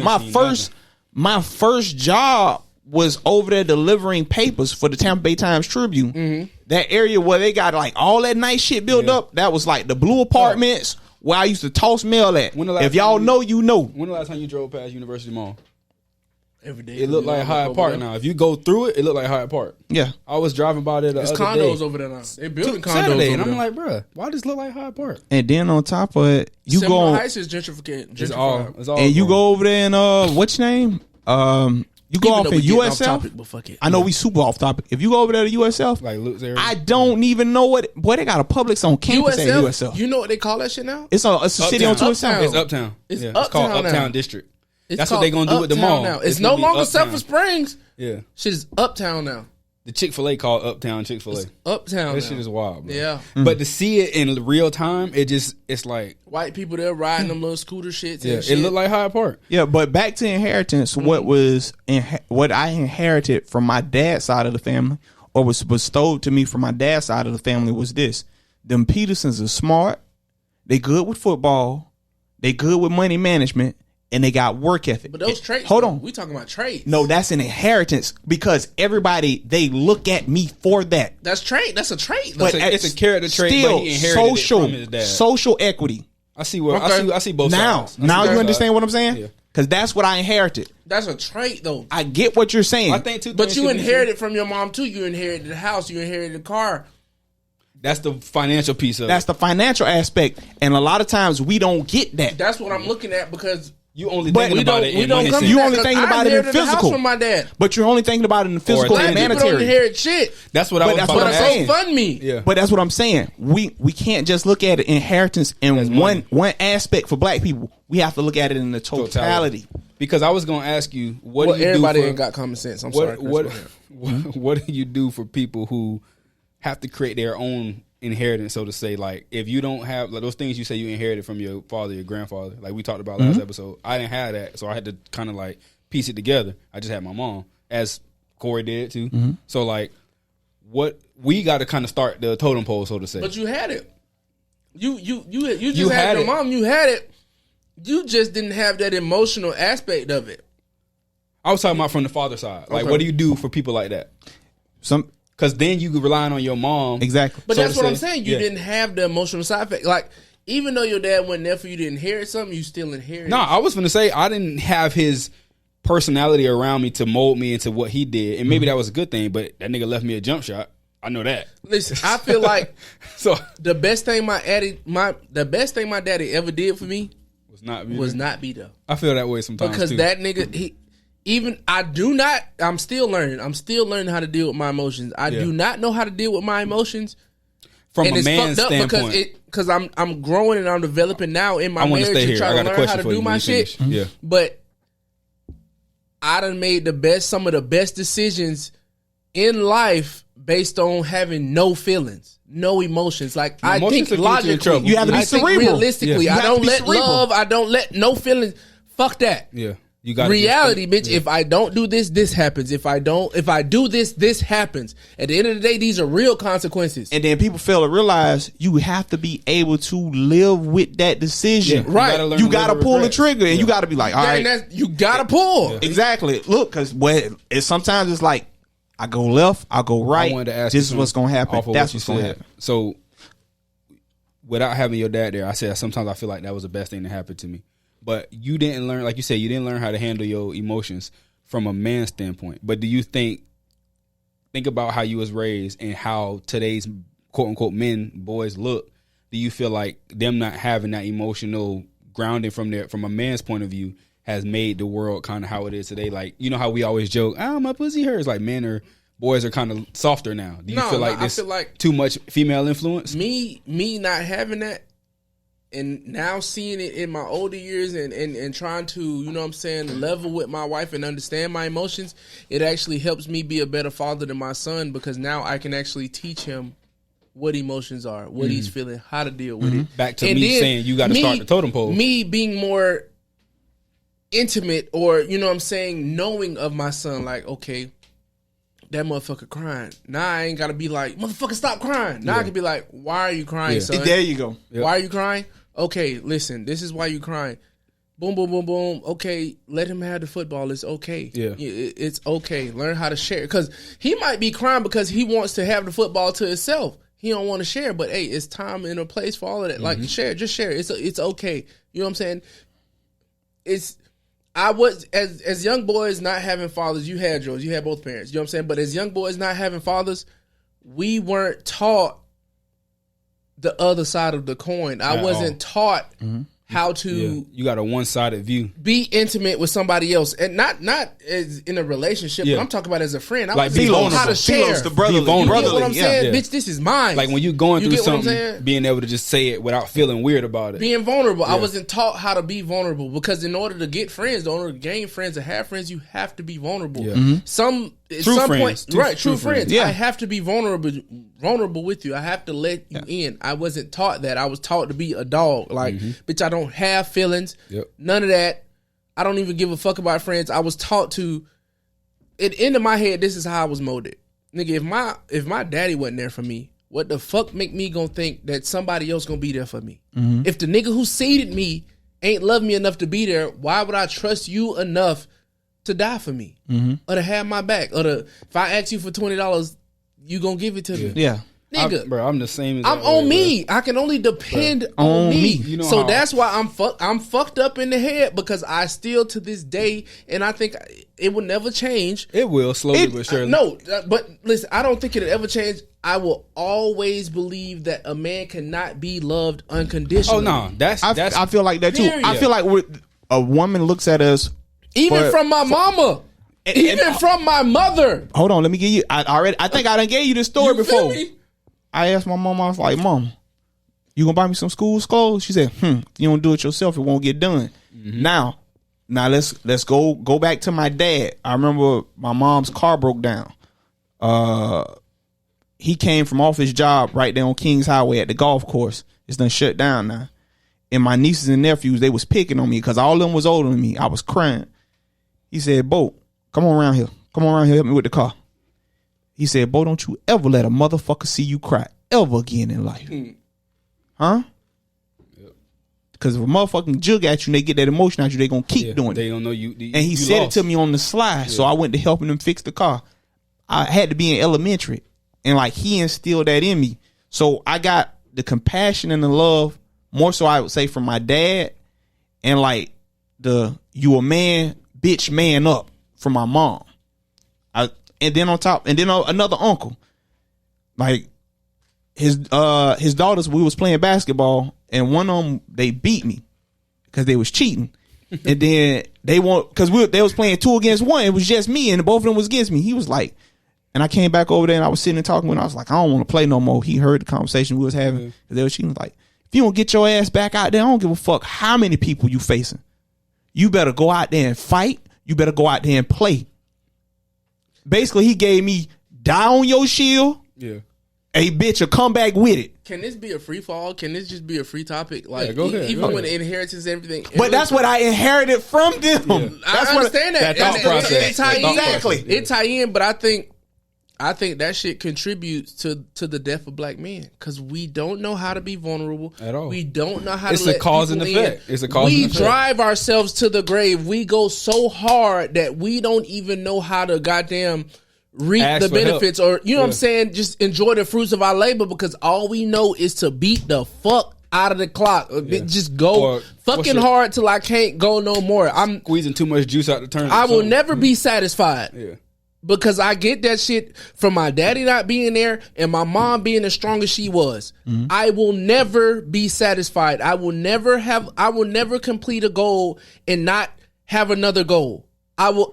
my first job was over there delivering papers for the Tampa Bay Times Tribune. That area where they got like all that nice shit built up, that was like the blue apartments where I used to toss mail at. If y'all know, you know. When the last time you drove past University Mall? Every day. It looked like Hyde Park now. If you go through it, it looked like Hyde Park. Yeah. I was driving by there the other day. It's condos over there now. They building condos Saturday, over and I'm there. like, bruh, why does it look like Hyde Park? And then on top of it, you go... Heights is gentrified. It's all and you go over there and, what's your name? You go off in USF. But fuck it. I know we super off topic. If you go over there to USF, like Luke's area, I don't even know what. Boy, they got a Publix on campus at USF. You know what they call that shit now? It's a city on itself. It's Uptown. It's called Uptown District. That's what they gonna do with the mall now. It's no longer Sulphur Springs. Yeah, shit is Uptown now. The Chick-fil-A called Uptown Chick-fil-A. Uptown. That shit is wild, bro. Yeah. But to see it in real time, it's like white people there riding them little scooter shits. Yeah, it looked like Hyde Park. Yeah, but back to inheritance, what I inherited from my dad's side of the family, or was bestowed to me from my dad's side of the family, was this: them Petersons are smart, they good with football, they good with money management, and they got work ethic. But those traits, hold on, we talking about traits. No, that's an inheritance because everybody, they look at me for that. That's trait. That's a trait. But it's a character trait. Still, but he inherited it from his dad. Social equity. I see I see both sides. Now you understand what I'm saying? Yeah. Because that's what I inherited. That's a trait, though. I get what you're saying. I think but you inherited from your mom too. You inherited the house. You inherited the car. That's the financial piece of That's it. the financial aspect, and a lot of times we don't get that. That's what I'm looking at because You only But thinking we about don't- it we in don't money come sense. You back, only 'cause thinking I about it in inherited the house physical. from my dad. But you're only thinking about it in the physical Black and Black people don't monetary. inherit shit. That's what I But was that's about what to I'm ask. saying. Fund me. Yeah. But that's what I'm saying. We can't just look at it inheritance in money. one aspect for black people. We have to look at it in the totality. Because I was going to ask you, what Well, do you everybody do for, ain't got common sense. I'm what, sorry. Chris, what, go ahead. what do you do for people who have to create their own inheritance, so to say? Like, if you don't have like those things you say you inherited from your father, your grandfather, like we talked about last episode, I didn't have that, so I had to kind of like piece it together. I just had my mom, as Corey did too. So like, what we got to kind of start the totem pole, so to say. But you had it. You just had had your it. mom. You had it. You just didn't have that emotional aspect of it. I was talking about from the father side. Like, Okay. what do you do for people like that? Because then you could rely on your mom. Exactly. But So that's to what I'm say, saying. You yeah. didn't have the emotional side effect. Like, even though your dad wasn't there for you to inherit something, you still inherited. No, I was going to say I didn't have his personality around me to mold me into what he did, and maybe that was a good thing. But that nigga left me a jump shot. I know that. Listen, I feel like So the best thing my daddy ever did for me was not was not be there. I feel that way sometimes Because too. that nigga, I'm still learning. I'm still learning how to deal with my emotions. I do not know how to deal with my emotions. from And a it's man's fucked up standpoint. because I'm growing and I'm developing now in my I want marriage to stay to here. try I to got a learn how question to for do you. my when you shit. finish. Yeah. But I done made some of the best decisions in life based on having no feelings, no emotions. Like I emotions think will get you in trouble. logically, You have to be I think cerebral. realistically, Yeah. You I have to don't be let cerebral. love. I don't let no feelings. Fuck that. Yeah. You got Reality, bitch. If I don't do this, this happens. If I do this happens. At the end of the day, these are real consequences. And then people fail to realize you have to be able to live with that decision. Yeah, Right. learn You to got to live with pull the regrets. trigger, and you got to be like, all right, You gotta pull. exactly. Look, because sometimes it's like I go left, I go right. I wanted to ask This you is what's something going to happen. off of That's what you what's going to said. happen. So, without having your dad there, I said sometimes I feel like that was the best thing that happened to me. But you didn't learn, like you said, you didn't learn how to handle your emotions from a man's standpoint. But do you think about how you was raised and how today's quote unquote boys look? Do you feel like them not having that emotional grounding from a man's point of view has made the world kind of how it is today? Like, you know how we always joke, my pussy hurts. Like boys are kind of softer now. Do you feel like I this feel like too much female influence? me not having that and now seeing it in my older years and trying to, you know what I'm saying, level with my wife and understand my emotions, it actually helps me be a better father to my son because now I can actually teach him what emotions are, what he's feeling, how to deal with it. Back to And me then saying you got to start the totem pole. Me being more intimate or, you know what I'm saying, knowing of my son, like, okay, that motherfucker crying. Now I ain't got to be like, motherfucker, stop crying. Now I can be like, why are you crying, son? There you go. Why are you crying? Okay, listen, this is why you crying. Boom, boom, boom, boom. Okay, let him have the football. It's okay. Yeah. It's okay. Learn how to share. Because he might be crying because he wants to have the football to himself. He don't want to share. But, hey, it's time and a place for all of that. Like, share. Just share. It's okay. You know what I'm saying? I was, as young boys not having fathers, you had yours. You had both parents. You know what I'm saying? But as young boys not having fathers, we weren't taught the other side of the coin. I wasn't taught how to You got a one-sided view. be intimate with somebody else, and not as in a relationship. Yeah. But I'm talking about as a friend. I Like, wasn't be taught how vulnerable. to share. The brotherly. Be vulnerable. You get what I'm saying, Yeah. bitch? This is mine. Like when you're going You through get what I'm something, saying? being able to just say it without feeling weird about it. Being vulnerable. I wasn't taught how to be vulnerable because in order to get friends, in order to gain friends or have friends, you have to be vulnerable. Yeah. True Some friends. point, right? True True friends. friends. Yeah. I have to be vulnerable with you. I have to let you in. I wasn't taught that. I was taught to be a dog. Like, bitch, I don't have feelings. Yep. None of that. I don't even give a fuck about friends. I was taught to. At the end of my head, this is how I was molded. Nigga, if my daddy wasn't there for me, what the fuck make me gonna think that somebody else gonna be there for me? If the nigga who seeded me ain't love me enough to be there, why would I trust you enough to die for me or to have my back? Or if I ask you for $20, you gonna give it to me? Yeah. nigga. Bro, I'm the same as I'm that on way, me. I can only depend on me. You know so how- that's why I'm fucked up in the head because I still to this day, and I think it will never change. It will slowly but surely. No, but listen, I don't think it'll ever change. I will always believe that a man cannot be loved unconditionally. Oh no, that's I feel like that too. Period. I feel like a woman looks at us even from my mama, even from my mother. Hold on, let me give you. I think I done gave you this story You feel before. me? I asked my mom. I was like, "Mom, you gonna buy me some school clothes?" She said, "If you don't do it yourself, it won't get done." Now let's go back to my dad. I remember my mom's car broke down. He came from off his job right there on Kings Highway at the golf course. It's done shut down now. And my nieces and nephews, they was picking on me because all of them was older than me. I was crying. He said, "Bo, come on around here. Come on around here, help me with the car." He said, "Bo, don't you ever let a motherfucker see you cry ever again in life." Huh? Because if a motherfucking jug at you and they get that emotion out you, they gonna keep doing They it. don't know you. And he said it to me on the slide. So I went to helping him fix the car. I had to be in elementary. And like he instilled that in me. So I got the compassion and the love, more so I would say from my dad, and like the you a man, bitch man up from my mom. And then on top, and then another uncle. Like his daughters, we was playing basketball, and one of them, they beat me because they was cheating. And then they they was playing 2 against 1. It was just me, and both of them was against me. He was like, and I came back over there, and I was sitting and talking with him. I was like, I don't want to play no more. He heard the conversation we was having. They was cheating. Like, if you don't get your ass back out there, I don't give a fuck how many people you facing. You better go out there and fight. You better go out there and play. Basically, he gave me die on your shield. Yeah. Hey, bitch, or come back with it. Can this be a free fall? Can this just be a free topic? Like, go ahead, even go when ahead. inheritance and everything. But that's what I inherited from them. Yeah. That's I understand that. that thought And process. It tie in. Exactly. It tie in, but I think that shit contributes to the death of black men because we don't know how to be vulnerable At all. We don't know how It's to a let cause and people effect. in. It's a cause We and effect. drive ourselves to the grave. We go so hard that we don't even know how to goddamn reap Ask the for help. benefits or you know what I'm saying, just enjoy the fruits of our labor because all we know is to beat the fuck out of the clock. Just go Or fucking what's hard till I can't go no more. I'm Squeezing too much juice out the turnip. I will never be satisfied. Yeah. Because I get that shit from my daddy not being there and my mom being as strong as she was. I will never be satisfied. I will never complete a goal and not have another goal.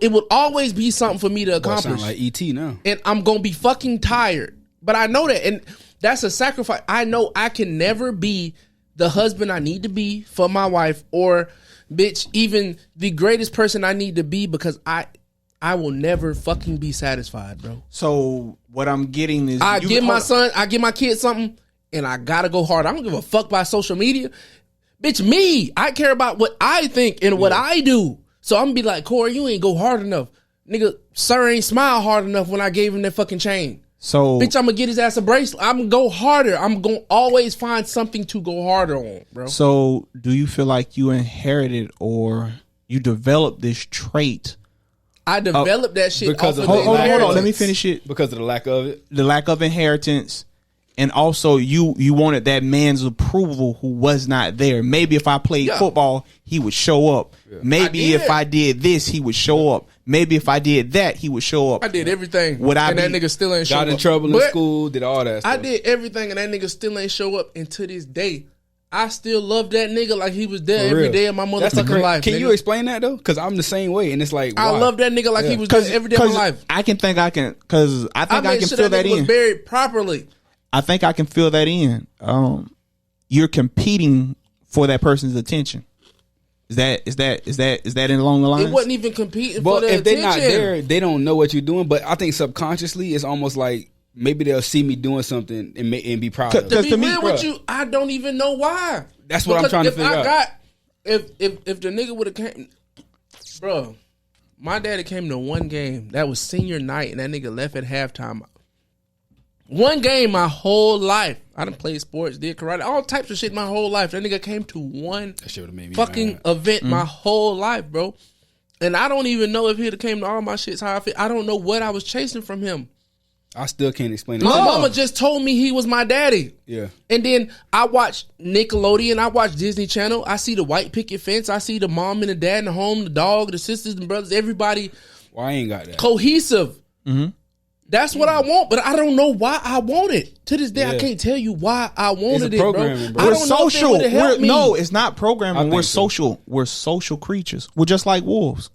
It will always be something for me to Boy, accomplish. sound like ET now. And I'm going to be fucking tired. But I know that. And that's a sacrifice. I know I can never be the husband I need to be for my wife or, bitch, even the greatest person I need to be because I will never fucking be satisfied, bro. So what I'm getting is I give my kid something, and I gotta go hard. I don't give a fuck about social media. Bitch, me. I care about what I think and what I do. So I'm gonna be like, Corey, you ain't go hard enough. Nigga, sir ain't smile hard enough when I gave him that fucking chain. So Bitch, I'm gonna get his ass a bracelet. I'm gonna go harder. I'm gonna always find something to go harder on, bro. So do you feel like you inherited or you developed this trait? I developed that shit because off of of the Hold on. Let me inheritance. finish it. Because of the lack of it. The lack of inheritance, and also you wanted that man's approval who was not there. Maybe if I played football, he would show up. Maybe if I did this, he would show up. Maybe if I did that, he would show up. I did everything. Would I and that be- nigga still ain't show up. Got in trouble in But school, did all that stuff. I did everything and that nigga still ain't show up. And to this day, I still love that nigga like he was there For every real. day of my That's the motherfucking great- life. Can nigga. you explain that though? Because I'm the same way, and it's like I why? love that nigga like he was there every day of my life. I think I can made sure feel that nigga was in. buried properly. I think I can feel that in. You're competing for that person's attention. Is that in along the lines? It wasn't even competing But for the if they're attention. not there, they don't know what you're doing. But I think subconsciously, it's almost like maybe they'll see me doing something and be proud of it. To be to me, real with you, I don't even know why. That's what I'm trying to figure out. If the nigga would have came, bro, my daddy came to one game. That was senior night, and that nigga left at halftime. One game my whole life. I done played sports, did karate, all types of shit my whole life. That nigga came to one That shit would've made me fucking mad. event my whole life, bro. And I don't even know if he'd have came to all my shits how I feel. I don't know what I was chasing from him. I still can't explain it. My mama just told me he was my daddy. Yeah. And then I watch Nickelodeon, I watch Disney Channel, I see the white picket fence, I see the mom and the dad in the home, the dog, the sisters and brothers, everybody Well, I ain't got that. cohesive. That's what I want, but I don't know why I want it. To this day, I can't tell you why I wanted it, bro. programming, bro. I We're don't know if it social. would've helped me. No, it's not programming. I We're think so. social. We're social creatures. We're just like wolves.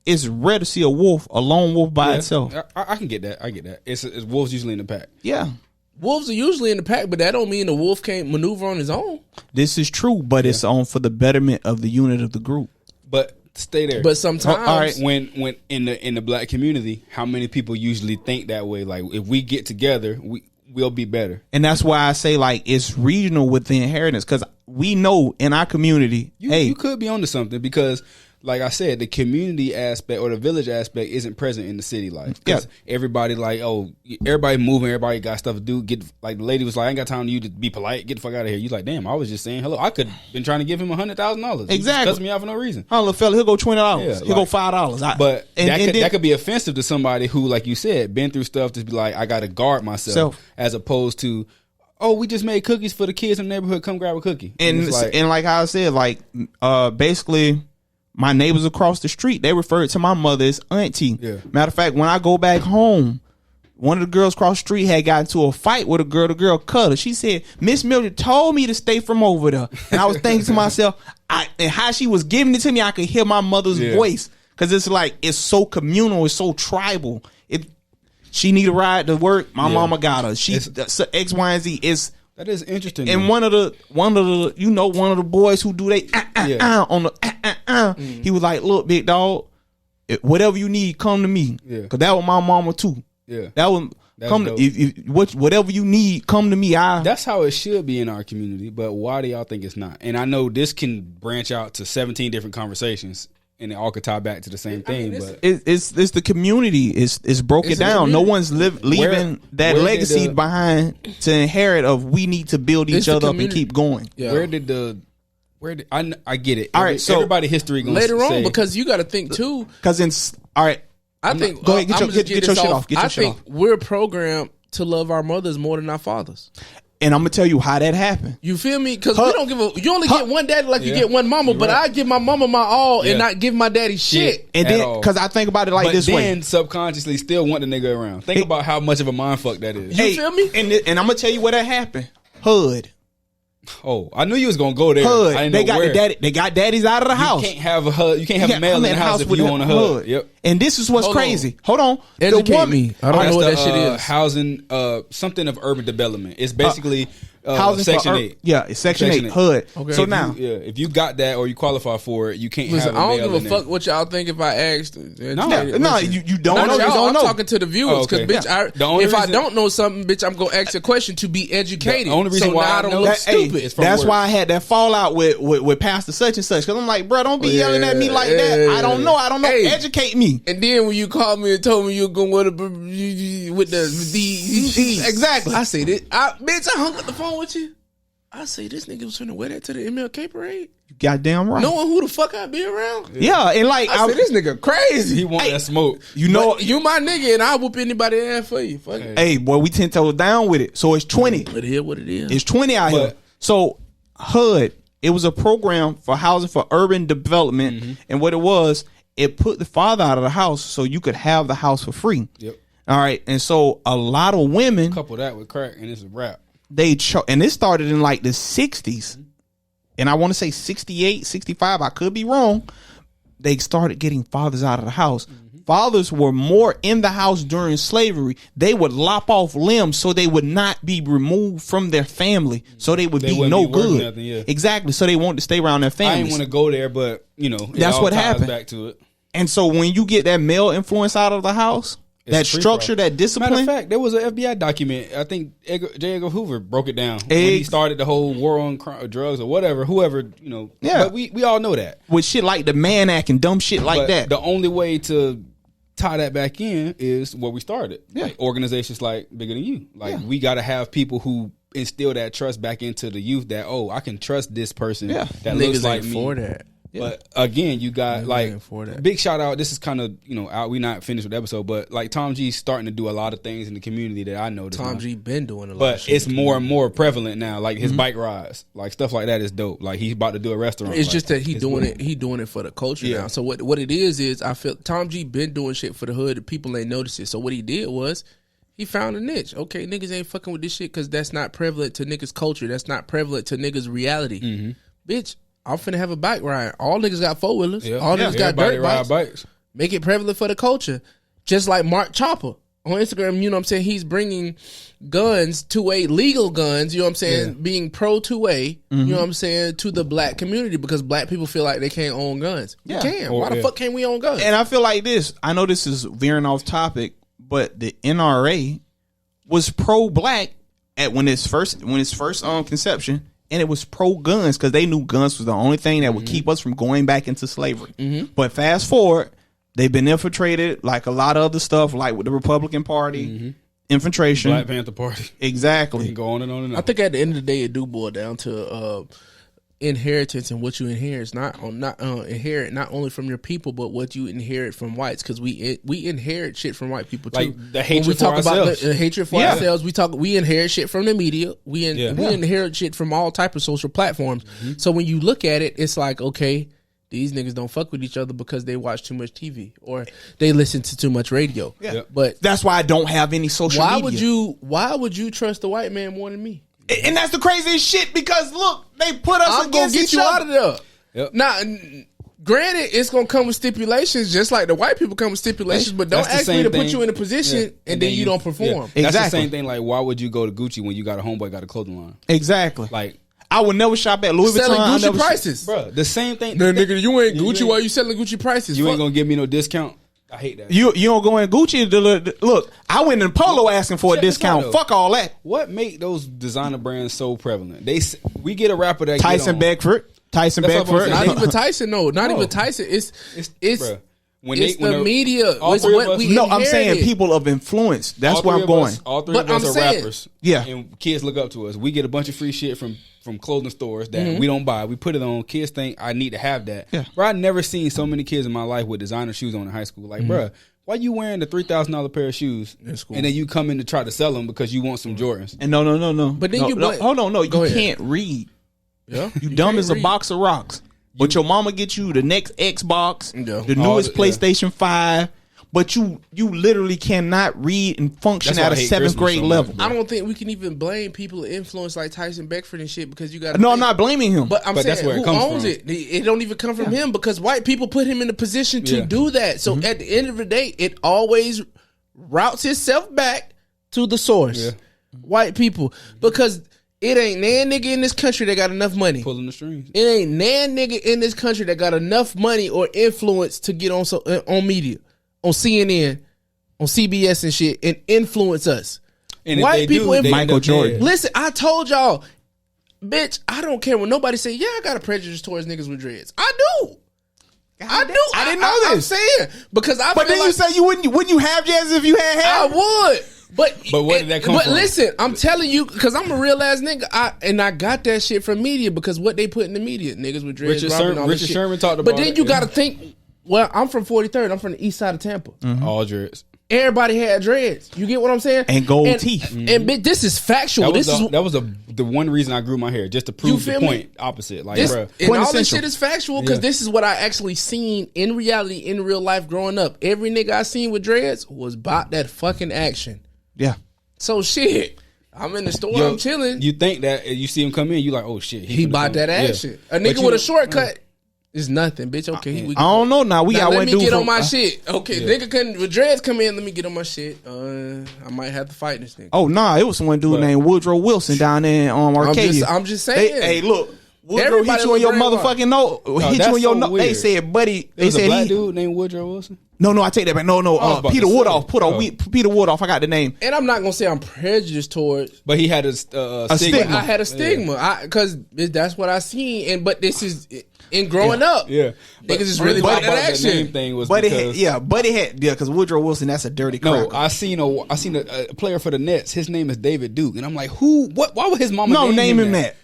It's rare to see a wolf, a lone wolf by itself. I can get that. I get that. It's wolves usually in the pack. Yeah, Wolves are usually in the pack, but that don't mean the wolf can't maneuver on his own. this is true, but it's on for the betterment of the unit of the group. But stay there. But sometimes, all right. when in the black community, how many people usually think that way? Like, if we get together, we'll be better. And that's why I say, like, it's regional with the inheritance, because we know in our community, You could be onto something because, like I said, the community aspect or the village aspect isn't present in the city life. Yeah. Everybody everybody moving, everybody got stuff to do. Like the lady was like, I ain't got time to you to be polite. Get the fuck out of here. You like, damn, I was just saying hello. I could have been trying to give him $100,000. Exactly. Cuss me out for no reason. oh, little fella, he'll go $20. Yeah, He'll go $5. But and that could be offensive to somebody who, like you said, been through stuff to be like, I got to guard myself, as opposed to, oh, we just made cookies for the kids in the neighborhood. Come grab a cookie. And like how I said, like, basically, my neighbors across the street, they referred to my mother as auntie. Yeah. Matter of fact, when I go back home, one of the girls across the street had gotten into a fight with a girl. The girl cut her. She said, Miss Mildred told me to stay from over there. And I was thinking to myself, and how she was giving it to me, I could hear my mother's voice. Because it's like, it's so communal, it's so tribal. She need a ride to work, my mama got her. She X, Y, and Z is. That is interesting. And one of the one of the boys who do they on the he was like, look, big dog, whatever you need, come to me. Yeah. Cause that was my mama too. Yeah. That was That's come dope. whatever you need, come to me. That's how it should be in our community, but why do y'all think it's not? And I know this can branch out to 17 different conversations, and it all could tie back to the same thing. But it's the community. It's broken down. No one's leaving that where legacy did behind to inherit of we need to build each the other up and community. keep going. Yeah. where did I get it? All right, so everybody history gonna later on, say, because you got to think too. Because all right, I think go ahead, get I'ma your just shit this off. Get your I shit think off. we're programmed to love our mothers more than our fathers. and I'm gonna tell you how that happened. You feel me? Because we don't give a. You only get one daddy like you get one mama, but I give my mama my all and not give my daddy shit. And At then, all. because I think about it like but this then way. subconsciously still want the nigga around. Think about how much of a mind fuck that is. You feel me? And I'm gonna tell you what that happened. Hood. Oh, I knew you was gonna go there. Hood. I didn't They know got where. the daddy. They got daddies out of the house. You can't have a hood. You can't have a male in the house if you own a hood. Yep. And this is what's Hold on. crazy. Hold on. Educate me. I don't know what that shit is. Housing, something of urban development. It's basically Housing Section for 8. Yeah, it's Section 8. Hood. Okay. So If now, if you got that or you qualify for it, you can't Listen, have a I male don't give in a there. fuck what y'all think if I asked. you don't know. You don't Not know. You y'all, don't I'm know. talking to the viewers because, okay. bitch, The only if I reason- don't know something, bitch, I'm gonna ask a question to be educated. The only reason so why now I I don't know look that- stupid. Hey, from That's work. why I had that fallout with Pastor such and such. Because I'm like, bro, don't be yelling at me like that. I don't know. Hey. Educate me. And then when you called me and told me you were going with the Exactly. I say this, bitch, I hung up the phone with you. I say this nigga was finna wear that to the MLK parade, You goddamn right. knowing who the fuck I be around. Yeah, and like I said this nigga crazy. He want that smoke. you know, But you my nigga, and I whoop anybody ass for you. Fuck it. hey boy, we 10 toes down with it. So it's 20. But it is what it is. It's 20 out here. So HUD, it was a program for housing for urban development, and what it was, it put the father out of the house so you could have the house for free. Yep. All right, and so a lot of women Couple that with crack and it's a wrap. and it started in like the 60s, and I want to say 68, 65. I could be wrong. They started getting fathers out of the house. Fathers were more in the house during slavery. They would lop off limbs so they would not be removed from their family, so they would be wouldn't no be worth good. nothing, yeah. Exactly. So they wanted to stay around their I didn't families. want to go there, but you know, That's all what ties happened. Back to it. And so when you get that male influence out of the house, that It's free structure, for all. that discipline. Matter of fact, there was an FBI document. I think J. Edgar Hoover broke it down when he started the whole war on drugs or whatever. Whoever, you know. Yeah. But we all know that. with shit like the Mann Act and dumb shit like But that. the only way to tie that back in is where we started. Yeah. Like organizations like Bigger Than You. Like we got to have people who instill that trust back into the youth that, oh, I can trust this person Yeah. that Niggas looks like ain't me. for that. But again, you got like for that. big shout out. This is kind of out. We not finished with the episode, but like Tom G's starting to do a lot of things in the community that I noticed. Tom G been doing a lot, but it's more and more prevalent now. Like his bike rides, like stuff like that is dope. Like he's about to do a restaurant. It's just that he doing it. He doing it for the culture now. So what it is I feel Tom G been doing shit for the hood. And people ain't noticed it. So what he did was he found a niche. Okay, niggas ain't fucking with this shit because that's not prevalent to niggas' culture. That's not prevalent to niggas' reality. Bitch. I'm finna have a bike ride. All niggas got 4-wheelers. All niggas got dirt bikes. Make it prevalent for the culture. Just like Mark Chopper on Instagram, you know what I'm saying? He's bringing guns, 2A legal guns, you know what I'm saying? Being pro 2A, you know what I'm saying, to the black community because black people feel like they can't own guns. You can. Why the fuck can't we own guns? And I feel like this. I know this is veering off topic, but the NRA was pro black when its first conception. And it was pro guns because they knew guns was the only thing that would keep us from going back into slavery. But fast forward, they've been infiltrated like a lot of other stuff, like with the Republican Party, infiltration, Black Panther Party, exactly. You can go on and on and on. I think at the end of the day, it do boil down to inheritance and what you inherit, inherit not only from your people but what you inherit from whites because we inherit shit from white people too. Like the hatred for ourselves. About the hatred for ourselves, we inherit shit from the media. We inherit shit from all type of social platforms. So when you look at it, it's like, okay, these niggas don't fuck with each other because they watch too much TV or they listen to too much radio. But that's why I don't have any social media. Why would you trust the white man more than me? And that's the craziest shit because look, they put us against each other. I'm gonna get you out of there. Now, granted, it's gonna come with stipulations, just like the white people come with stipulations. But don't ask me to put you in a position and then you don't perform. That's the same thing. Like, why would you go to Gucci when you got a homeboy got a clothing line? Exactly. Like, I would never shop at Louis Vuitton. Selling Gucci prices, bro. The same thing. No, nigga, you ain't Gucci while you selling Gucci prices. You ain't gonna give me no discount. I hate that. You don't go in Gucci. Look, I went in Polo asking for a discount. Fuck all that. What make those designer brands so prevalent? We get a rapper that Tyson Beckford. Not even Tyson. No, not even Tyson. It's the media. It's what we No, I'm saying people of influence. That's where I'm going. All three of us are rappers. Yeah, and kids look up to us. We get a bunch of free shit from clothing stores that we don't buy. We put it on. Kids think I need to have that. Yeah. Bro, I never seen so many kids in my life with designer shoes on in high school. Like, bro, why you wearing the $3,000 pair of shoes and then you come in to try to sell them because you want some Jordans? And no. But then hold on, you can't read. Yeah, you dumb as a box of rocks. But your mama get you the next Xbox, the newest PlayStation 5. But you literally cannot read and function at a 7th grade level. I don't think we can even blame people influenced like Tyson Beckford and shit because you got. No, I'm not blaming him. But I'm saying that's where who owns it? It don't even come from him because white people put him in the position to do that. So at the end of the day, it always routes itself back to the source. Yeah. White people, because it ain't nan nigga in this country that got enough money pulling the strings. It ain't nan nigga in this country that got enough money or influence to get on media. On CNN, on CBS and shit, and influence us. And white people, Michael Jordan. Listen, I told y'all, bitch, I don't care when nobody say, yeah, I got a prejudice towards niggas with dreads. I do. I didn't know this. I'm saying because I. But then you say you wouldn't you have dreads if you had hair? I would. But where did that come from? But listen, I'm telling you, because I'm a real ass nigga, I got that shit from media because what they put in the media, niggas with dreads. Richard Sherman talked about. But then you got to think. Well, I'm from 43rd. I'm from the east side of Tampa. All dreads. Everybody had dreads. You get what I'm saying? And gold teeth. And this is factual. That was the one reason I grew my hair, just to prove the point opposite. Like, and all this shit is factual because this is what I actually seen in reality, in real life growing up. Every nigga I seen with dreads was about that fucking action. Yeah. So shit. I'm in the store. I'm chilling. You think that you see him come in, you like, oh shit. He bought that action. Yeah. A nigga with a shortcut. It's nothing, bitch. Okay, I don't know. Now let me get on my shit. Okay, nigga with dreads come in. Let me get on my shit. I might have to fight this nigga. Oh nah, it was one dude named Woodrow Wilson down there on Arcadia. I'm just saying. Hey, look, Woodrow hit you on your motherfucking nose. Hit you on your nose. They said, buddy. They said a black dude named Woodrow Wilson. No, I take that back. No. Peter Woodolph. Peter Woodolph. I got the name. And I'm not gonna say I'm prejudiced towards, but he had a stigma. I had a stigma because that's what I seen. But this is. In growing up, niggas is really like that action. Name thing was Buddy had because Woodrow Wilson, that's a dirty cracker. No, I seen a player for the Nets. His name is David Duke, and I'm like, who? What? Why would his mama? No, name him that.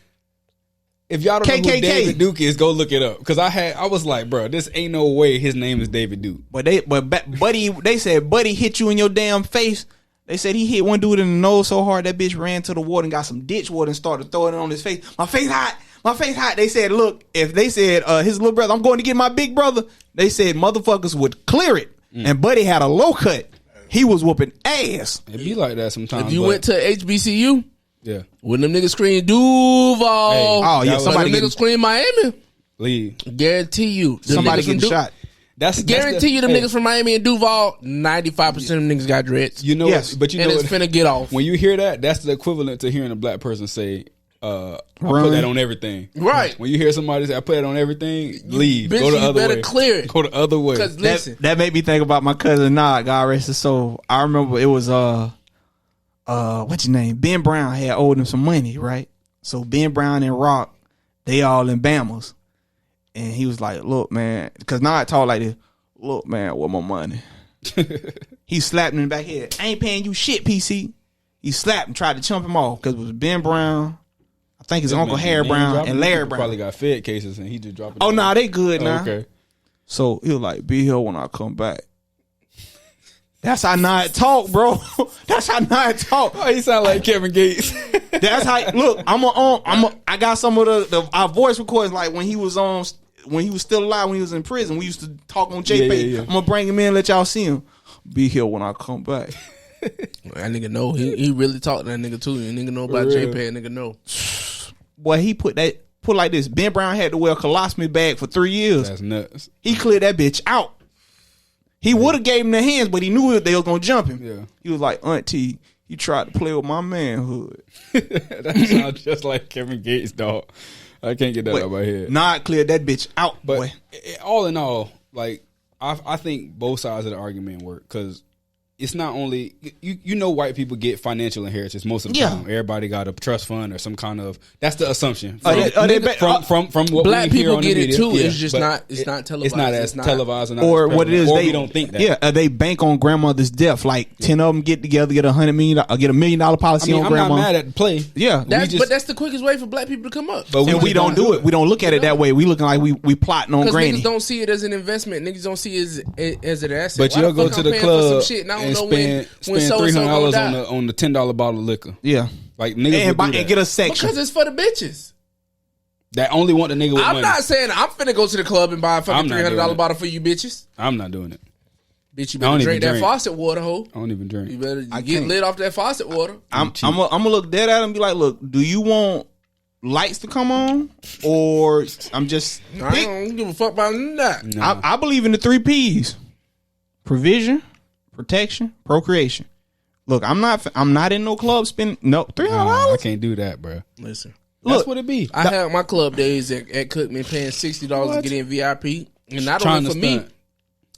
If y'all don't know who KKK. David Duke is, go look it up. Because I was like, bro, this ain't no way his name is David Duke. But they said Buddy hit you in your damn face. They said he hit one dude in the nose so hard that bitch ran to the water and got some ditch water and started throwing it on his face. My face hot. My face hot. They said, look, if they said his little brother, I'm going to get my big brother. They said motherfuckers would clear it. And Buddy had a low cut. He was whooping ass. It be like that sometimes. If you went to HBCU, yeah, when them niggas scream Duval, oh yeah, somebody niggas scream Miami, leave. Guarantee you, Somebody getting shot. Guarantee you, them niggas from Miami and Duval, 95% of them niggas got dreads. You know, yes, but you and know, it's finna get off. When you hear that, that's the equivalent to hearing a black person say, "I put that on everything." Right. When you hear somebody say, "I put that on everything," leave. Bitch, Go the you other better way. clear it. Go the other way. Because listen, That made me think about my cousin Nod, God rest his soul. I remember it was what's your name? Ben Brown had owed him some money, right? So Ben Brown and Rock, they all in Bamas. And he was like, look, man, because Nod talk like this, look, man, what my money? He slapped him in the back head. I ain't paying you shit, PC. He slapped and tried to chump him off because it was Ben Brown, I think his uncle Harry Brown, and Larry Brown. Probably got Fed cases and he just dropped it. Oh, nah, they good now. Okay. So he was like, be here when I come back. That's how Nod talk, bro. That's how Nod talk. Oh, he sound like Kevin Gates. That's how. Look, I got some of our voice recordings like when he was still alive, when he was in prison. We used to talk on JPay. Yeah. I'm gonna bring him in, and let y'all see him. Be here when I come back. that nigga know. He really talked to that nigga too. That nigga know about JPay. Nigga know. Boy, he put like this. Ben Brown had to wear a colostomy bag for 3 years. That's nuts. He cleared that bitch out. He would have gave him the hands, but he knew they was gonna jump him. Yeah. He was like, Auntie, you tried to play with my manhood. That sounds just like Kevin Gates, dog. I can't get that out of my head. Nod cleared that bitch out, But boy. all in all, like I think both sides of the argument work because it's not only you know white people get financial inheritance most of the time. Everybody got a trust fund or some kind of that's the assumption from what black we hear people on get the it media. too. Yeah, it's just but not. It's not televised. It's not as televised or what it is. Or they we don't think that. Yeah, they bank on grandmother's death. Like 10 of them get together, get $100 million, get $1 million policy on I'm grandma. not mad at the play. Yeah, but that's the quickest way for black people to come up. But we don't do it. We don't look at it that way. We looking like we plotting on granny. Niggas don't see it as an investment. Niggas don't see it as an asset. But you'll go to the club and spend $300 on the $10 bottle of liquor. Yeah, like niggas and get a section because it's for the bitches that only want the nigga with money. I'm not saying I'm finna go to the club and buy a fucking $300 bottle for you bitches. I'm not doing it. Bitch, you better drink that faucet water, ho. I don't even drink. You better get lit off that faucet water. I'm gonna look dead at him and be like, look, do you want lights to come on, or I'm just I don't give a fuck about that. Nah. I believe in the 3 P's: provision, protection, procreation. Look, I'm not in no club spending $300. I can't do that, bro. Listen, that's what it be. I had my club days at Cookman paying $60 to get in VIP, and not only for me,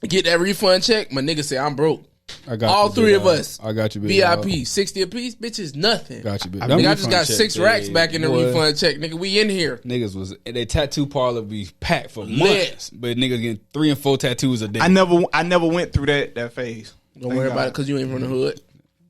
get that refund check. My nigga said I'm broke. I got all 3 of us. I got you, big VIP, dog. 60 a piece, bitch is nothing. Got you, big I just got 6 racks back in the refund check, nigga. We in here. Niggas they tattoo parlor be packed for months, but niggas getting 3 and 4 tattoos a day. I never went through that phase. Don't worry about it because you ain't from the hood.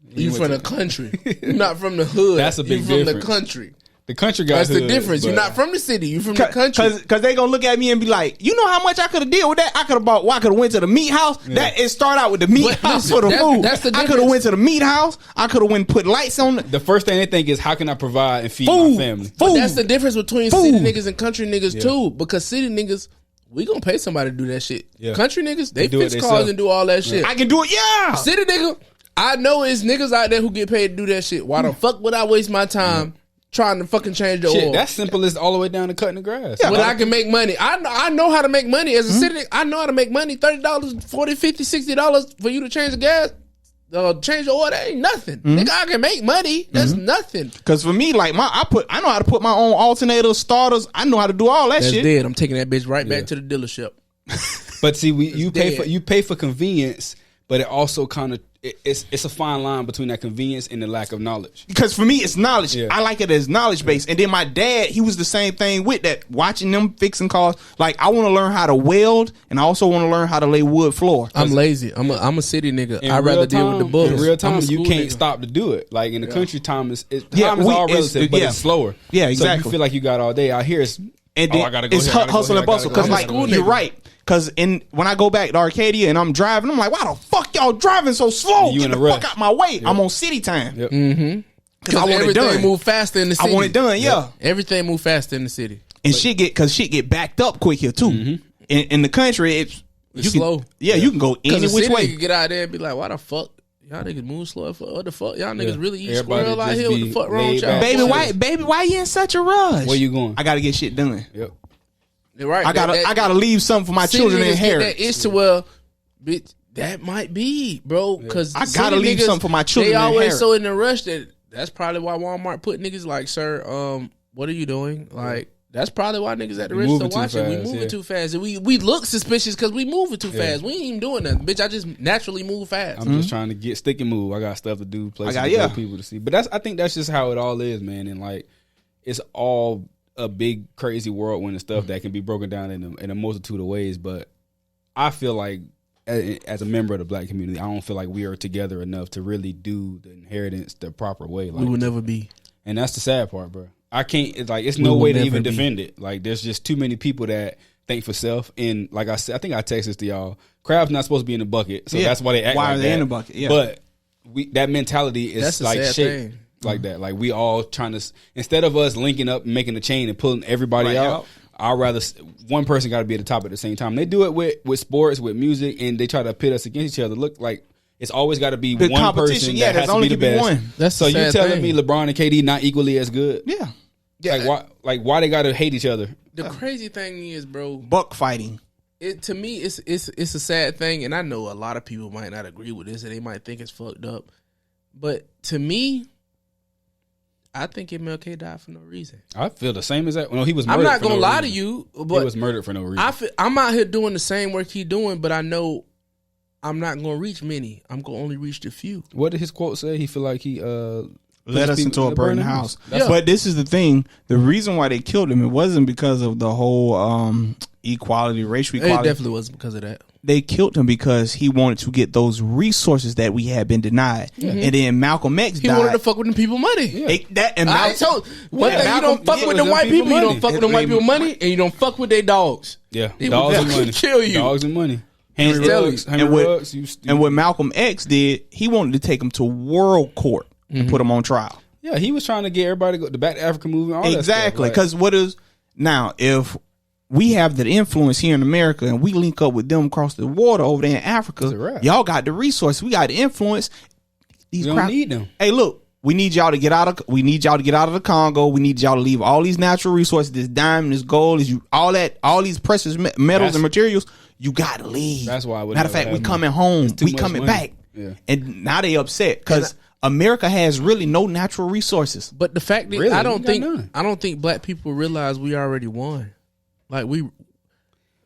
You from the country. You're not from the hood. That's a big difference. You from difference. the country. The country guys. That's the difference. You're not from the city. You from the country. Because they gonna look at me and be like, you know how much I could have did with that? I could have bought. Well, I could have went to the meat house. Yeah. That it start out with the meat house for the food. That's the difference. I could have went to the meat house. I could have went and put lights on. The first thing they think is how can I provide and feed my family. But that's the difference between city niggas and country niggas too. Because city niggas, we gonna pay somebody to do that shit. Yeah. Country niggas, they fix cars and do all that shit. I can do it. Yeah. City nigga, I know it's niggas out there who get paid to do that shit. Why the fuck would I waste my time trying to fucking change the oil? That's simple as all the way down to cutting the grass. Yeah, when I can make money. I know how to make money as a city. I know how to make money. $30, $40, $50, $60 for you to change the gas, change the oil. That ain't nothing. Nigga, I can make money. That's nothing. Because for me, like I know how to put my own alternators, starters. I know how to do all that shit. Dead. I'm taking that bitch right back to the dealership. But see, you pay for convenience, but it also kind of it's a fine line between that convenience and the lack of knowledge. Because for me, it's knowledge. Yeah. I like it as knowledge based. And then my dad, he was the same thing with that. Watching them fixing cars, like I want to learn how to weld, and I also want to learn how to lay wood floor. I'm lazy. I'm a city nigga. I'd rather deal with the books. In real time, I'm a you school can't nigga. stop to do it. Like in the country, time is Yeah, all relative, but it's slower. Yeah, exactly. So you feel like you got all day. Out here, it's And then I gotta go it's here, I gotta go hustle here, and bustle. I gotta Because go like here, I gotta you're go right. Because when I go back to Arcadia and I'm driving, I'm like, why the fuck y'all driving so slow? You Get in the a fuck rush. out my way. I'm on city time. Yep. Because I want it everything done. move faster in the city. I want it done. Yeah. Everything move faster in the city. And shit get backed up quick here too. In the country, it's slow. You can go any Because which the city way. nigga get out there and be like, why the fuck y'all niggas move slow? What the fuck? Y'all niggas really eat Everybody squirrel out just here? What be the fuck wrong laid with y'all? back. Baby, why you in such a rush? Where you going? I gotta get shit done. Yep. Right. I gotta leave something for my children to inherit. That itch to well, bitch, that might be, bro. Because I gotta leave something for my children They to always inherit. so in a rush that's probably why Walmart put niggas like, sir, what are you doing? Like, that's probably why niggas at the register moving too watching. We fast, moving yeah. too fast. And we look suspicious because we moving too fast. We ain't even doing nothing, bitch. I just naturally move fast. I'm just trying to get stick and move. I got stuff to do, places to yeah. go, people to see. But I think that's just how it all is, man. And like, it's all a big crazy whirlwind of stuff that can be broken down in a multitude of ways. But I feel like as a member of the black community, I don't feel like we are together enough to really do the inheritance the proper way. Like, We will never be. and that's the sad part, bro. I can't. It's like it's no will way to never even be. defend it. Like there's just too many people that think for self. And like I said, I think I texted this to y'all. Crab's not supposed to be in the bucket, so Yeah. that's why they act. Why like are they that. in the bucket? Yeah. But that mentality is That's a like sad shaped thing. like that. Like we all trying to, instead of us linking up and making a chain and pulling everybody Right, out. I'd rather one person got to be at the top at the same time. They do it with sports, with music, and they try to pit us against each other. Look like it's always got to be The one competition, person yeah, that has there's to only be the can be best. one. That's So the you sad telling thing. me LeBron and KD not equally as good? Yeah. Like why they got to hate each other? The crazy thing is, bro, Buck fighting. to me it's a sad thing, and I know a lot of people might not agree with this and they might think it's fucked up, but to me, I think MLK died for no reason. I feel the same as that. No, he was murdered. I'm not for gonna no lie to reason. you, He but was murdered for no reason. I'm out here doing the same work he doing, but I know I'm not gonna reach many. I'm gonna only reach the few. What did his quote say? He feel like he Led us into a burning house. But this is the thing. The reason why they killed him, it wasn't because of the whole equality, racial It equality. definitely wasn't because of that. They killed him because he wanted to get those resources that we had been denied. And then Malcolm X He died. wanted to fuck with them people money. Malcolm, told one thing, you Malcolm- don't fuck yeah, with it the was white them people, people you don't money. fuck with the white people money, and you don't fuck with their dogs. Yeah, He dogs will and money. kill you. Dogs and money. Henry And- Ruggs. and Henry what- Ruggs. and what Malcolm X did, he wanted to take him to world court and put him on trial. Yeah, he was trying to get everybody to go the Back to Africa movement. All Exactly. that stuff. Because what is now, if we have the influence here in America and we link up with them across the water over there in It's a Africa, wrap. y'all got the resources. We got the influence. These We don't need them. Hey, look, we need y'all to get out of the Congo. We need y'all to leave all these natural resources, this diamond, this gold, all these precious metals and materials. You got to leave. That's why I would Matter of never fact, we have coming them. home. It's too We much coming money. back. Yeah. And now they upset because America has really no natural resources. But the fact that Really? I don't We got think none. I don't think black people realize we already won. Like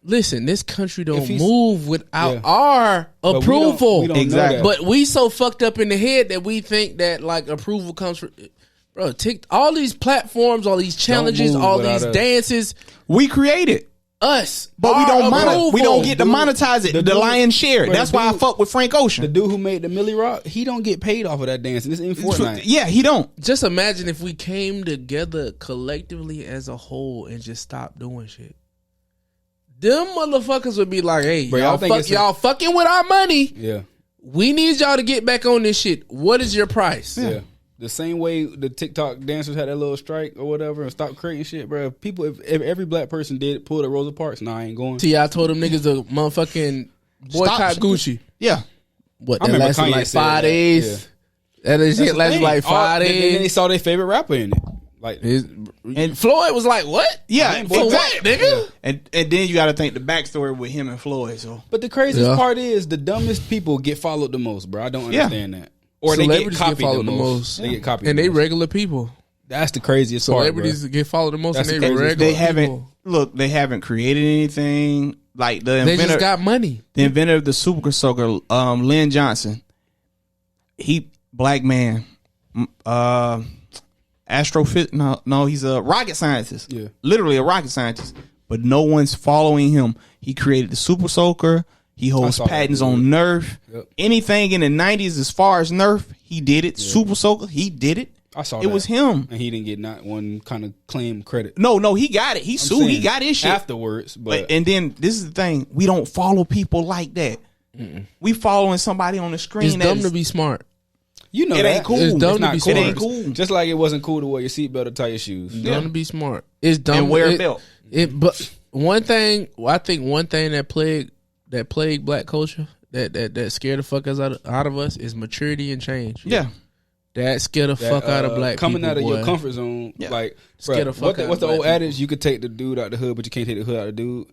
listen, this country don't If he's- move without Yeah. our But approval. we don't know Exactly. that. But we so fucked up in the head that we think that like approval comes from, bro. All these platforms, all these challenges, move all without these us. dances, We created. us, But we our don't approval. we don't get to monetize it. the The dude- lion's share. bro, That's the why I dude- fuck with Frank The Ocean. dude who made the Millie Rock, he don't get paid off of that dance. And it's in Fortnite. Yeah, he don't. Just imagine if we came together collectively as a whole and just stopped doing shit. Them motherfuckers would be like, "Hey, Bro, y'all fucking with our money. Yeah. We need y'all to get back on this shit. What is your price?" Yeah. The same way the TikTok dancers had that little strike or whatever and stopped creating shit, bro. People, if every black person did pull the Rosa Parks, I ain't going. T.I. told them niggas to motherfucking boycott Stop. Gucci. Yeah. What, I that remember lasted Kanye like said 5 that. days? Yeah. That That's shit the lasted thing. like 5 Then they days. saw their favorite rapper in it. Like, And Floyd was like, "What? Yeah. For what, nigga?" And then you got to think the backstory with him and Floyd. So but the craziest Yeah. part is the dumbest people get followed the most, bro. I don't Yeah. understand that. Or they get Celebrities copied followed the most. They get copied and the they most. regular people. That's the craziest Celebrities part, get followed the most, That's and the they craziest regular they haven't people. they haven't created anything. Like the They inventor, just got money. the inventor of the Super Soaker, Lynn Johnson. black man, no, he's a rocket scientist. Yeah. Literally a rocket scientist. But no one's following him. He created the Super Soaker. He holds patents on Nerf. Yep. Anything in the 90s as far as Nerf, he did it. Yeah. Super Soaker, he did it. I saw it was him. And he didn't get not one kind of claim credit. No, he got it. He sued. He got his shit. Afterwards. But and then this is the thing. We don't follow people like that. Mm-mm. We following somebody on the screen. It's dumb to be smart. You know it that. Ain't cool. It's dumb to be smart. It ain't cool. Just like it wasn't cool to wear your seatbelt or tie your shoes. It's dumb to be smart. It's dumb and wear a belt. But one thing that plagued black culture that scared the fuck out of us is maturity and change. Yeah. That scared the fuck out of black coming people. Coming out of boy. your comfort zone. Yeah. Like, scared the fuck out what's of the old black adage? You could take the dude out the hood, but you can't take the hood out the dude.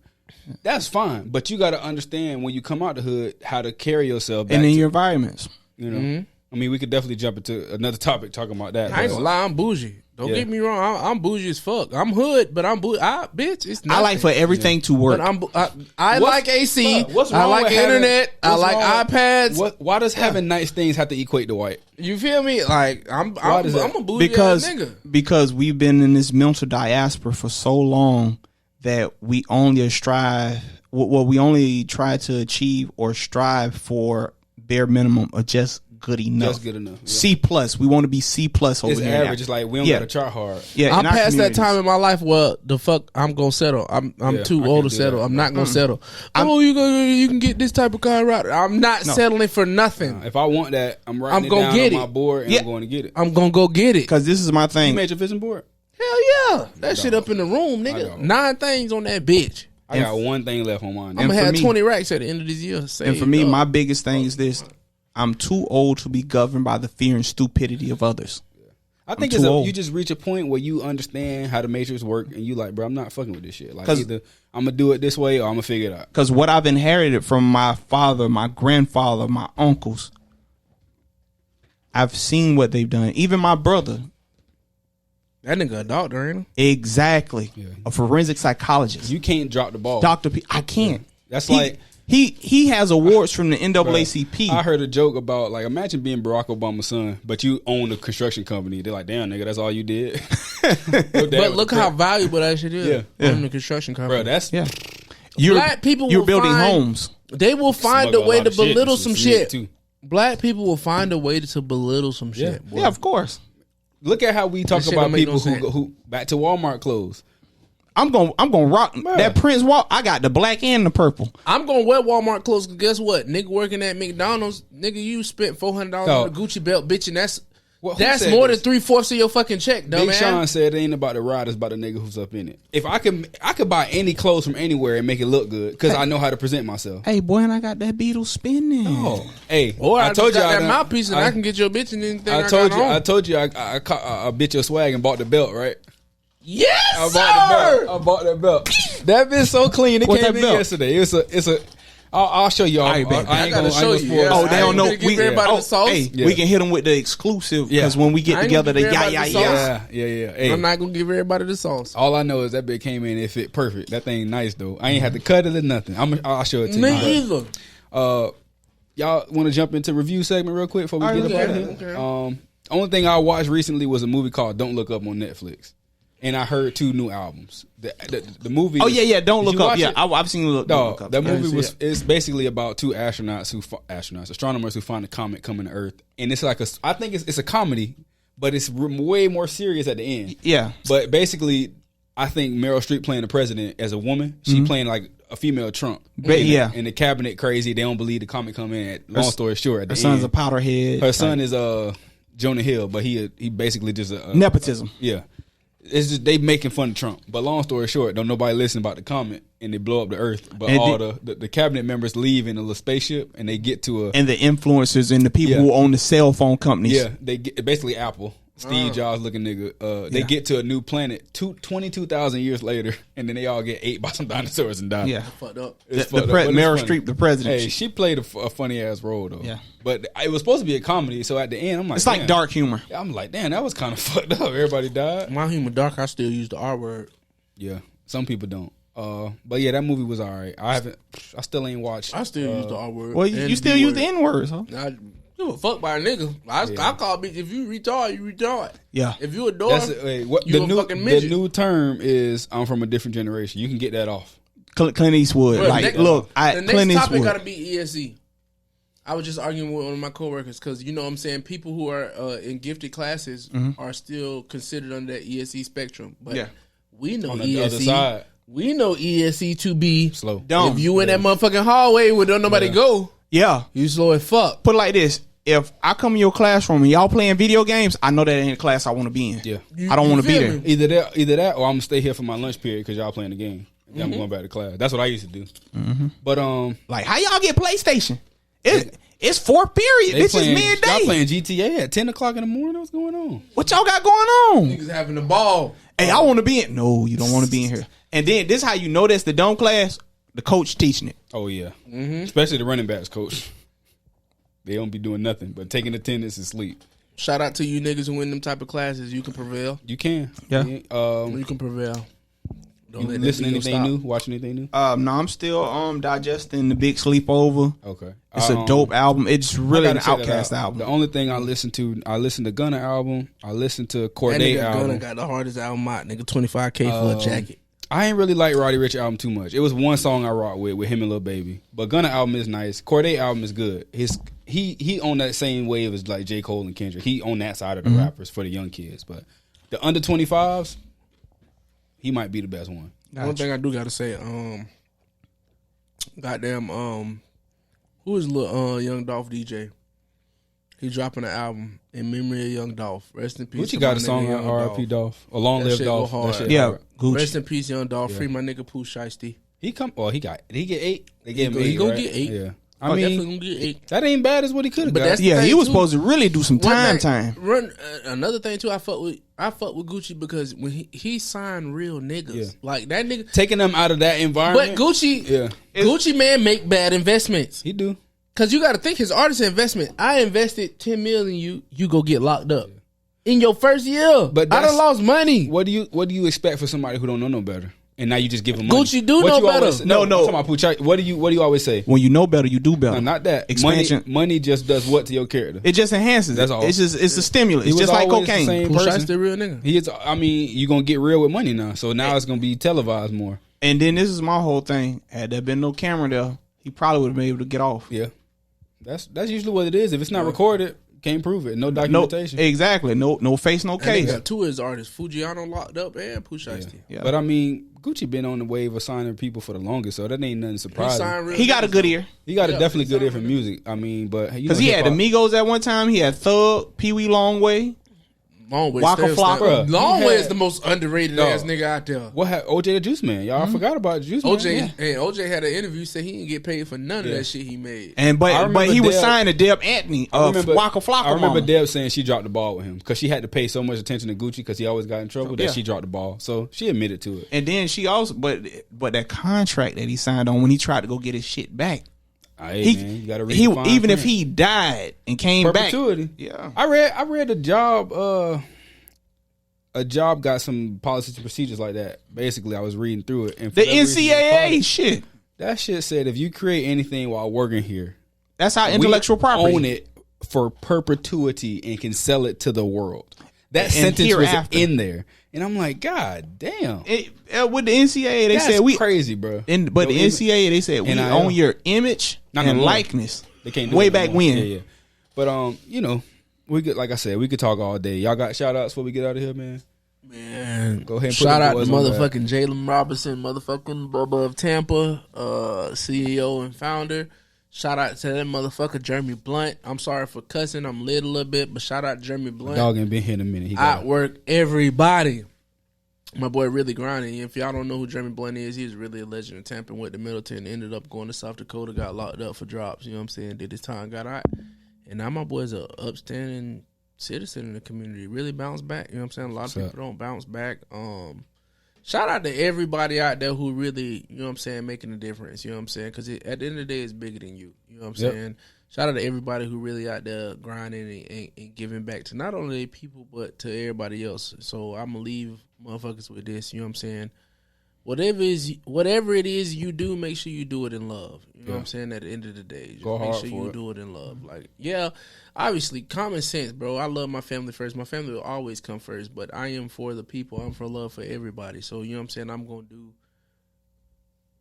That's fine. But you got to understand when you come out the hood how to carry yourself back and in your environments. You know? Mm-hmm. I mean, we could definitely jump into another topic talking about that. I ain't gonna lie, I'm bougie. Don't get me wrong. I'm bougie as fuck. I'm hood, but I'm bougie. Bitch, it's nothing. I like for everything to work. But I like AC. What's wrong I like with internet. I like iPads. Why does having nice things have to equate to white? You feel me? Like I'm a bougie ass nigga. Because we've been in this mental diaspora for so long that we only strive. Well, we only try to achieve or strive for bare minimum of just good enough. Just good enough. Yeah. C plus. We want to be C plus over it's there. average. It's like we don't gotta try hard. Yeah, I'm past that time in my life where the fuck I'm gonna settle. I'm too old to settle. I'm not gonna settle. You can get this type of car right. I'm not settling for nothing. If I want that, I'm writing it down on my board and I'm going to get it. I'm gonna go get it. Because this is my thing. You made your vision board? Hell yeah. That shit up in the room, nigga. 9 things on that bitch. I got one thing left on mine. I'm gonna have 20 racks at the end of this year. And for me, my biggest thing is this. I'm too old to be governed by the fear and stupidity of others. I think you just reach a point where you understand how the matrix work and you like, bro, I'm not fucking with this shit. Like either I'm gonna do it this way or I'm gonna figure it out. Because what I've inherited from my father, my grandfather, my uncles, I've seen what they've done. Even my brother. That nigga a doctor, ain't he? Exactly. Yeah. A forensic psychologist. You can't drop the ball. Dr. P. I can't. Yeah. That's like... He has awards from the NAACP. I heard a joke about, like, imagine being Barack Obama's son, but you own a construction company. They're like, damn, nigga, that's all you did. But look how valuable that shit is. Owning a construction company. Bro, that's... Yeah. Black people you're building homes. They will find a way to belittle some shit. Black people will find a way to belittle some shit. Yeah, of course. Look at how we talk about people who back to Walmart clothes. I'm gonna rock that Prince Wall. I got the black and the purple. I'm gonna wear Walmart clothes. Cause guess what, nigga working at McDonald's, nigga, you spent $400 on a Gucci belt, bitch, and that's more than 3/4 of your fucking check, dumbass. Big Sean said it ain't about the ride, it's about the nigga who's up in it. If I could buy any clothes from anywhere and make it look good because I know how to present myself. Hey boy, and I got that Beetle spinning. Oh, hey, or I told you that mouthpiece, and I can get your bitch in anything. I told you I bit your swag and bought the belt, right? Yes, I bought that belt. That bitch so clean. It came in yesterday. It's a. I'll show y'all. I ain't gonna show you. Oh, they don't know. We can hit them with the exclusive because when we get together, yeah. Hey, I'm not gonna give everybody the sauce. All I know is that bitch came in and it fit perfect. That thing nice though. I ain't have to cut it or nothing. I'll show it to you. Me either. Y'all want to jump into review segment real quick before we get up out of here? Okay. Only thing I watched recently was a movie called Don't Look Up on Netflix. And I heard 2 new albums. The movie. Oh yeah. Don't Look Up. Yeah, I've seen Don't Look Up. That movie it's basically about 2 astronomers who find a comet coming to Earth, and it's like I think it's a comedy, but it's way more serious at the end. Yeah. But basically, I think Meryl Streep playing the president as a woman, she playing like a female Trump. And the cabinet crazy. They don't believe the comet coming. Long story short, her son's a powderhead. Her son is Jonah Hill, but he basically just nepotism. Yeah. It's just they making fun of Trump. But long story short, don't nobody listen about the comment and they blow up the Earth. But all the cabinet members leave in a little spaceship and they get to and the influencers and the people who own the cell phone companies. Yeah, they get basically Apple. Steve Jobs looking nigga. They get to a new planet 22,000 years later, and then they all get ate by some dinosaurs and die. Yeah, fucked up. Meryl Streep, the president. Hey, she played a funny ass role though. Yeah, but it was supposed to be a comedy. So at the end, I'm like, it's like dark humor. I'm like, damn, that was kind of fucked up. Everybody died. My humor dark. I still use the R word. Yeah, some people don't. But yeah, that movie was alright. I still ain't watched. I still use the R word. Well, you still use the N words, huh? Give a fuck by a nigga. I call bitch. If you retard, you retard. Yeah. If you a dog, you a fucking midget. The new term is I'm from a different generation. You can get that off. Clint Eastwood. Bro, the next Clint topic Eastwood. gotta be ESE. I was just arguing with one of my coworkers because you know what I'm saying people who are in gifted classes are still considered under that ESE spectrum. But we know On the ESE. other side. We know ESE to be Slow. Dumb. If you in that motherfucking hallway where don't nobody go, Yeah. you slow as fuck. Put it like this. If I come in your classroom and y'all playing video games, I know that ain't a class I want to be in. Yeah. I don't want to be feel there. me? Either that, or I'm gonna stay here for my lunch period because y'all playing the game. Then I'm going back to class. That's what I used to do. But Like, how y'all get PlayStation? It's fourth period. This is midday. Y'all playing GTA at 10 o'clock in the morning. What's going on? What y'all got going on? Niggas having the ball. Hey, I want to be in. No, you don't want to be in here. And then this how you know that's the dumb class. The coach teaching it. Oh yeah, especially the running backs coach. They don't be doing nothing but taking attendance and sleep. Shout out to you niggas who win them type of classes. You can prevail. You can. Yeah. You can prevail. Don't You let that listen to be your anything stop. new? Watching anything new? No, I'm still digesting the Big Sleepover. Okay, It's a dope album. It's really I an gotta check that Outcast out. album. The only thing I listened to Gunna album. I listened to That Cordae nigga album. Gunna got the hardest album out, nigga. 25K for a jacket. I ain't really like Roddy Ricch album too much. It was one song I rock with him and Lil Baby. But Gunna album is nice. Cordae album is good. He on that same wave as like J. Cole and Kendrick. He on that side of the rappers for the young kids. But the under 25s, he might be the best one. One thing I do gotta say, who is little Young Dolph DJ? He dropping an album in memory of Young Dolph. Rest in peace. Gucci to got my a song nigga on Young R.I.P. Dolph. A long That live shit Dolph. go That hard. shit Yeah, hard. Gucci. Rest in peace, Young Dolph. Free my nigga Pooh Shiesty. He get 8. They gave him 8. He gonna right? get 8. Yeah. I I definitely mean, gonna get 8. that ain't bad as what he could have But got. that's- Yeah, he thing, was too. supposed to really do some time. Run another thing too. I fuck with Gucci because when he signed real niggas, Yeah. like that nigga. Taking them out of that But environment. Gucci man make bad investments. He do. Cause you got to think his artist investment. I invested 10 million in you go get locked up in your first year. But I done lost money. What do you expect for somebody who don't know no better? And now you just give him money. Gucci do What know you always better. say- No. I'm talking about Pooh. What do you always say? When you know better, you do better. No, not that. Expansion. Money just does what to your character? It just enhances. That's it. all. It's a stimulus. He It's was just like always the cocaine. same Pooh person. Shiesty the real nigga. He is. I mean, you gonna get real with money now. So now it's gonna be televised more. And then this is my whole thing. Had there been no camera there, he probably would have been able to get off. Yeah, that's usually what it is. If it's not recorded, can't prove it. No No, documentation. exactly. No face, no And they case. got two of his artists, Fujiano locked up and Pooh Shiesty. Yeah. But I mean, Gucci been on the wave of signing people for the longest, so that ain't nothing He surprising. signed real He got a niggas, good though. ear. He got a Yeah, definitely he good ear signed for real music. I mean, but Because he had the Migos at one time. He had Thug, Pee Wee Longway. Long Way. Waka Flocka. Bruh, Long he Way had- is the most underrated Dog. ass nigga out there. What had OJ the Juice Man? Y'all forgot about Juice Man. OJ had an interview said he didn't get paid for none of that shit he made. And I but remember he was Deb- signed to Deb Anthony of Waka Flocka. I remember mama. Deb saying she dropped the ball with him because she had to pay so much attention to Gucci because he always got in trouble Yeah. that she dropped the ball. So she admitted to it. And then she also, but that contract that he signed on when he tried to go get his shit back, Hey, man, you gotta read he the fine even if print. he died and came Perpetuity. back, yeah. I read a job. A job got some policies and procedures like that. Basically, I was reading through it. And for The that reason, NCAA shit. that shit said if you create anything while working here, That's how we intellectual property. own it for perpetuity and can sell it to the world. That And sentence was hereafter. in there, and I'm like, God damn, With the NCAA, they that's said we. crazy, bro. But the Your image- NCAA, they said we NIL. own your image Not no and more. likeness. They can't do way it no back more. when. Yeah. But you know, we could, like I said, we could talk all day. Y'all got shout outs before we get out of here, man. Man, Go ahead and put shout the out to boys on that. motherfucking Jalen Robinson, motherfucking Bubba of Tampa, CEO and founder. Shout out to that motherfucker Jeremy Blunt. I'm sorry for cussing. I'm lit a little bit, but shout out to Jeremy Blunt. Dog ain't been here in a minute. He got Outwork everybody. My boy really grinding. If y'all don't know who Jeremy Blunt is, he's really a legend in Tampa. Went to Middleton, ended up going to South Dakota, got locked up for drops. You know what I'm saying? Did his time, got out. And now my boy's a upstanding citizen in the community. Really bounced back. You know what I'm saying? A lot of people don't bounce back. Shout out to everybody out there who really, you know what I'm saying, making a difference. You know what I'm saying? Because at the end of the day, it's bigger than you. You know what I'm saying? Shout out to everybody who really out there grinding and giving back to not only people, but to everybody else. So I'm going to leave motherfuckers with this. You know what I'm saying? whatever it is you do, make sure you do it in love. You know what I'm saying? At the end of the day, just make sure you do it in love. Like, yeah, obviously, common sense, bro. I love my family first. My family will always come first, but I am for the people. I'm for love for everybody. So, you know what I'm saying? I'm going to do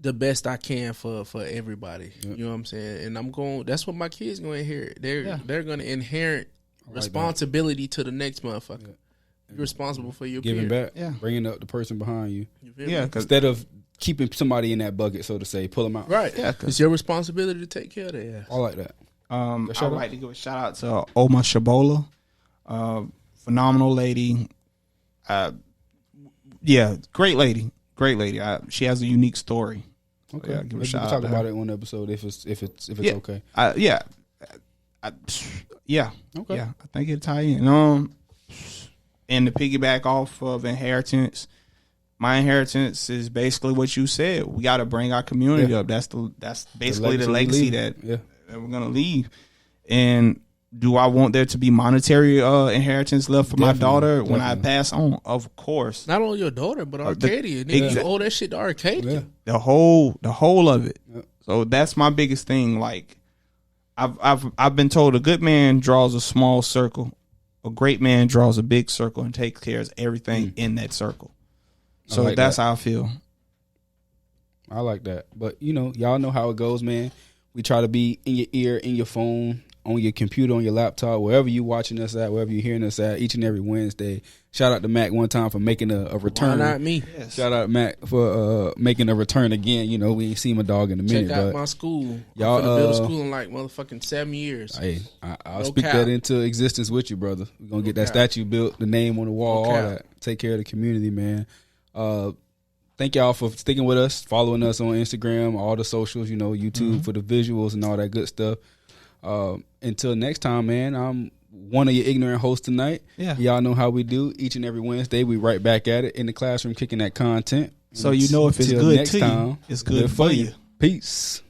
the best I can for everybody. Yep. You know what I'm saying? And that's what my kids going to inherit. They're going to inherit responsibility to the next motherfucker. Yeah. You're responsible for your giving peer. back, bringing up the person behind you. Yeah, instead of keeping somebody in that bucket, so to say, pull them out. Right. Yeah, it's your responsibility to take care of that. I like that. I'd like to give a shout out to Oma Shabola, phenomenal lady. Great lady. She has a unique story. Okay, so, give a shout out talk about it one episode if it's okay. Okay. Yeah, I think it'll tie in. And to piggyback off of inheritance, my inheritance is basically what you said. We got to bring our community up. That's basically the legacy that we're gonna leave. And do I want there to be monetary inheritance left for my daughter when I pass on? Of course. Not only your daughter, but Arcadia. You owe that shit to Arcadia. Yeah. The whole of it. Yeah. So that's my biggest thing. Like I've been told a good man draws a small circle. A great man draws a big circle and takes care of everything in that circle. So like that's how I feel. I like that. But, y'all know how it goes, man. We try to be in your ear, in your phone, on your computer, on your laptop, wherever you watching us at, wherever you're hearing us at, each and every Wednesday. Shout out to Mac one time for making a return. Why not me? Yes. Shout out to Mac for making a return again. We ain't seen my dog in a minute. Check out my school. Y'all build a school in like motherfucking 7 years. Hey, I'll speak that into existence with you, brother. We're going to get that statue built, the name on the wall, all that. Take care of the community, man. Thank y'all for sticking with us, following us on Instagram, all the socials, YouTube for the visuals and all that good stuff. Until next time, man, I'm one of your ignorant hosts tonight. Yeah. Y'all know how we do. Each and every Wednesday, we right back at it in the classroom, kicking that content. So if it's good to you, it's good for you. Peace.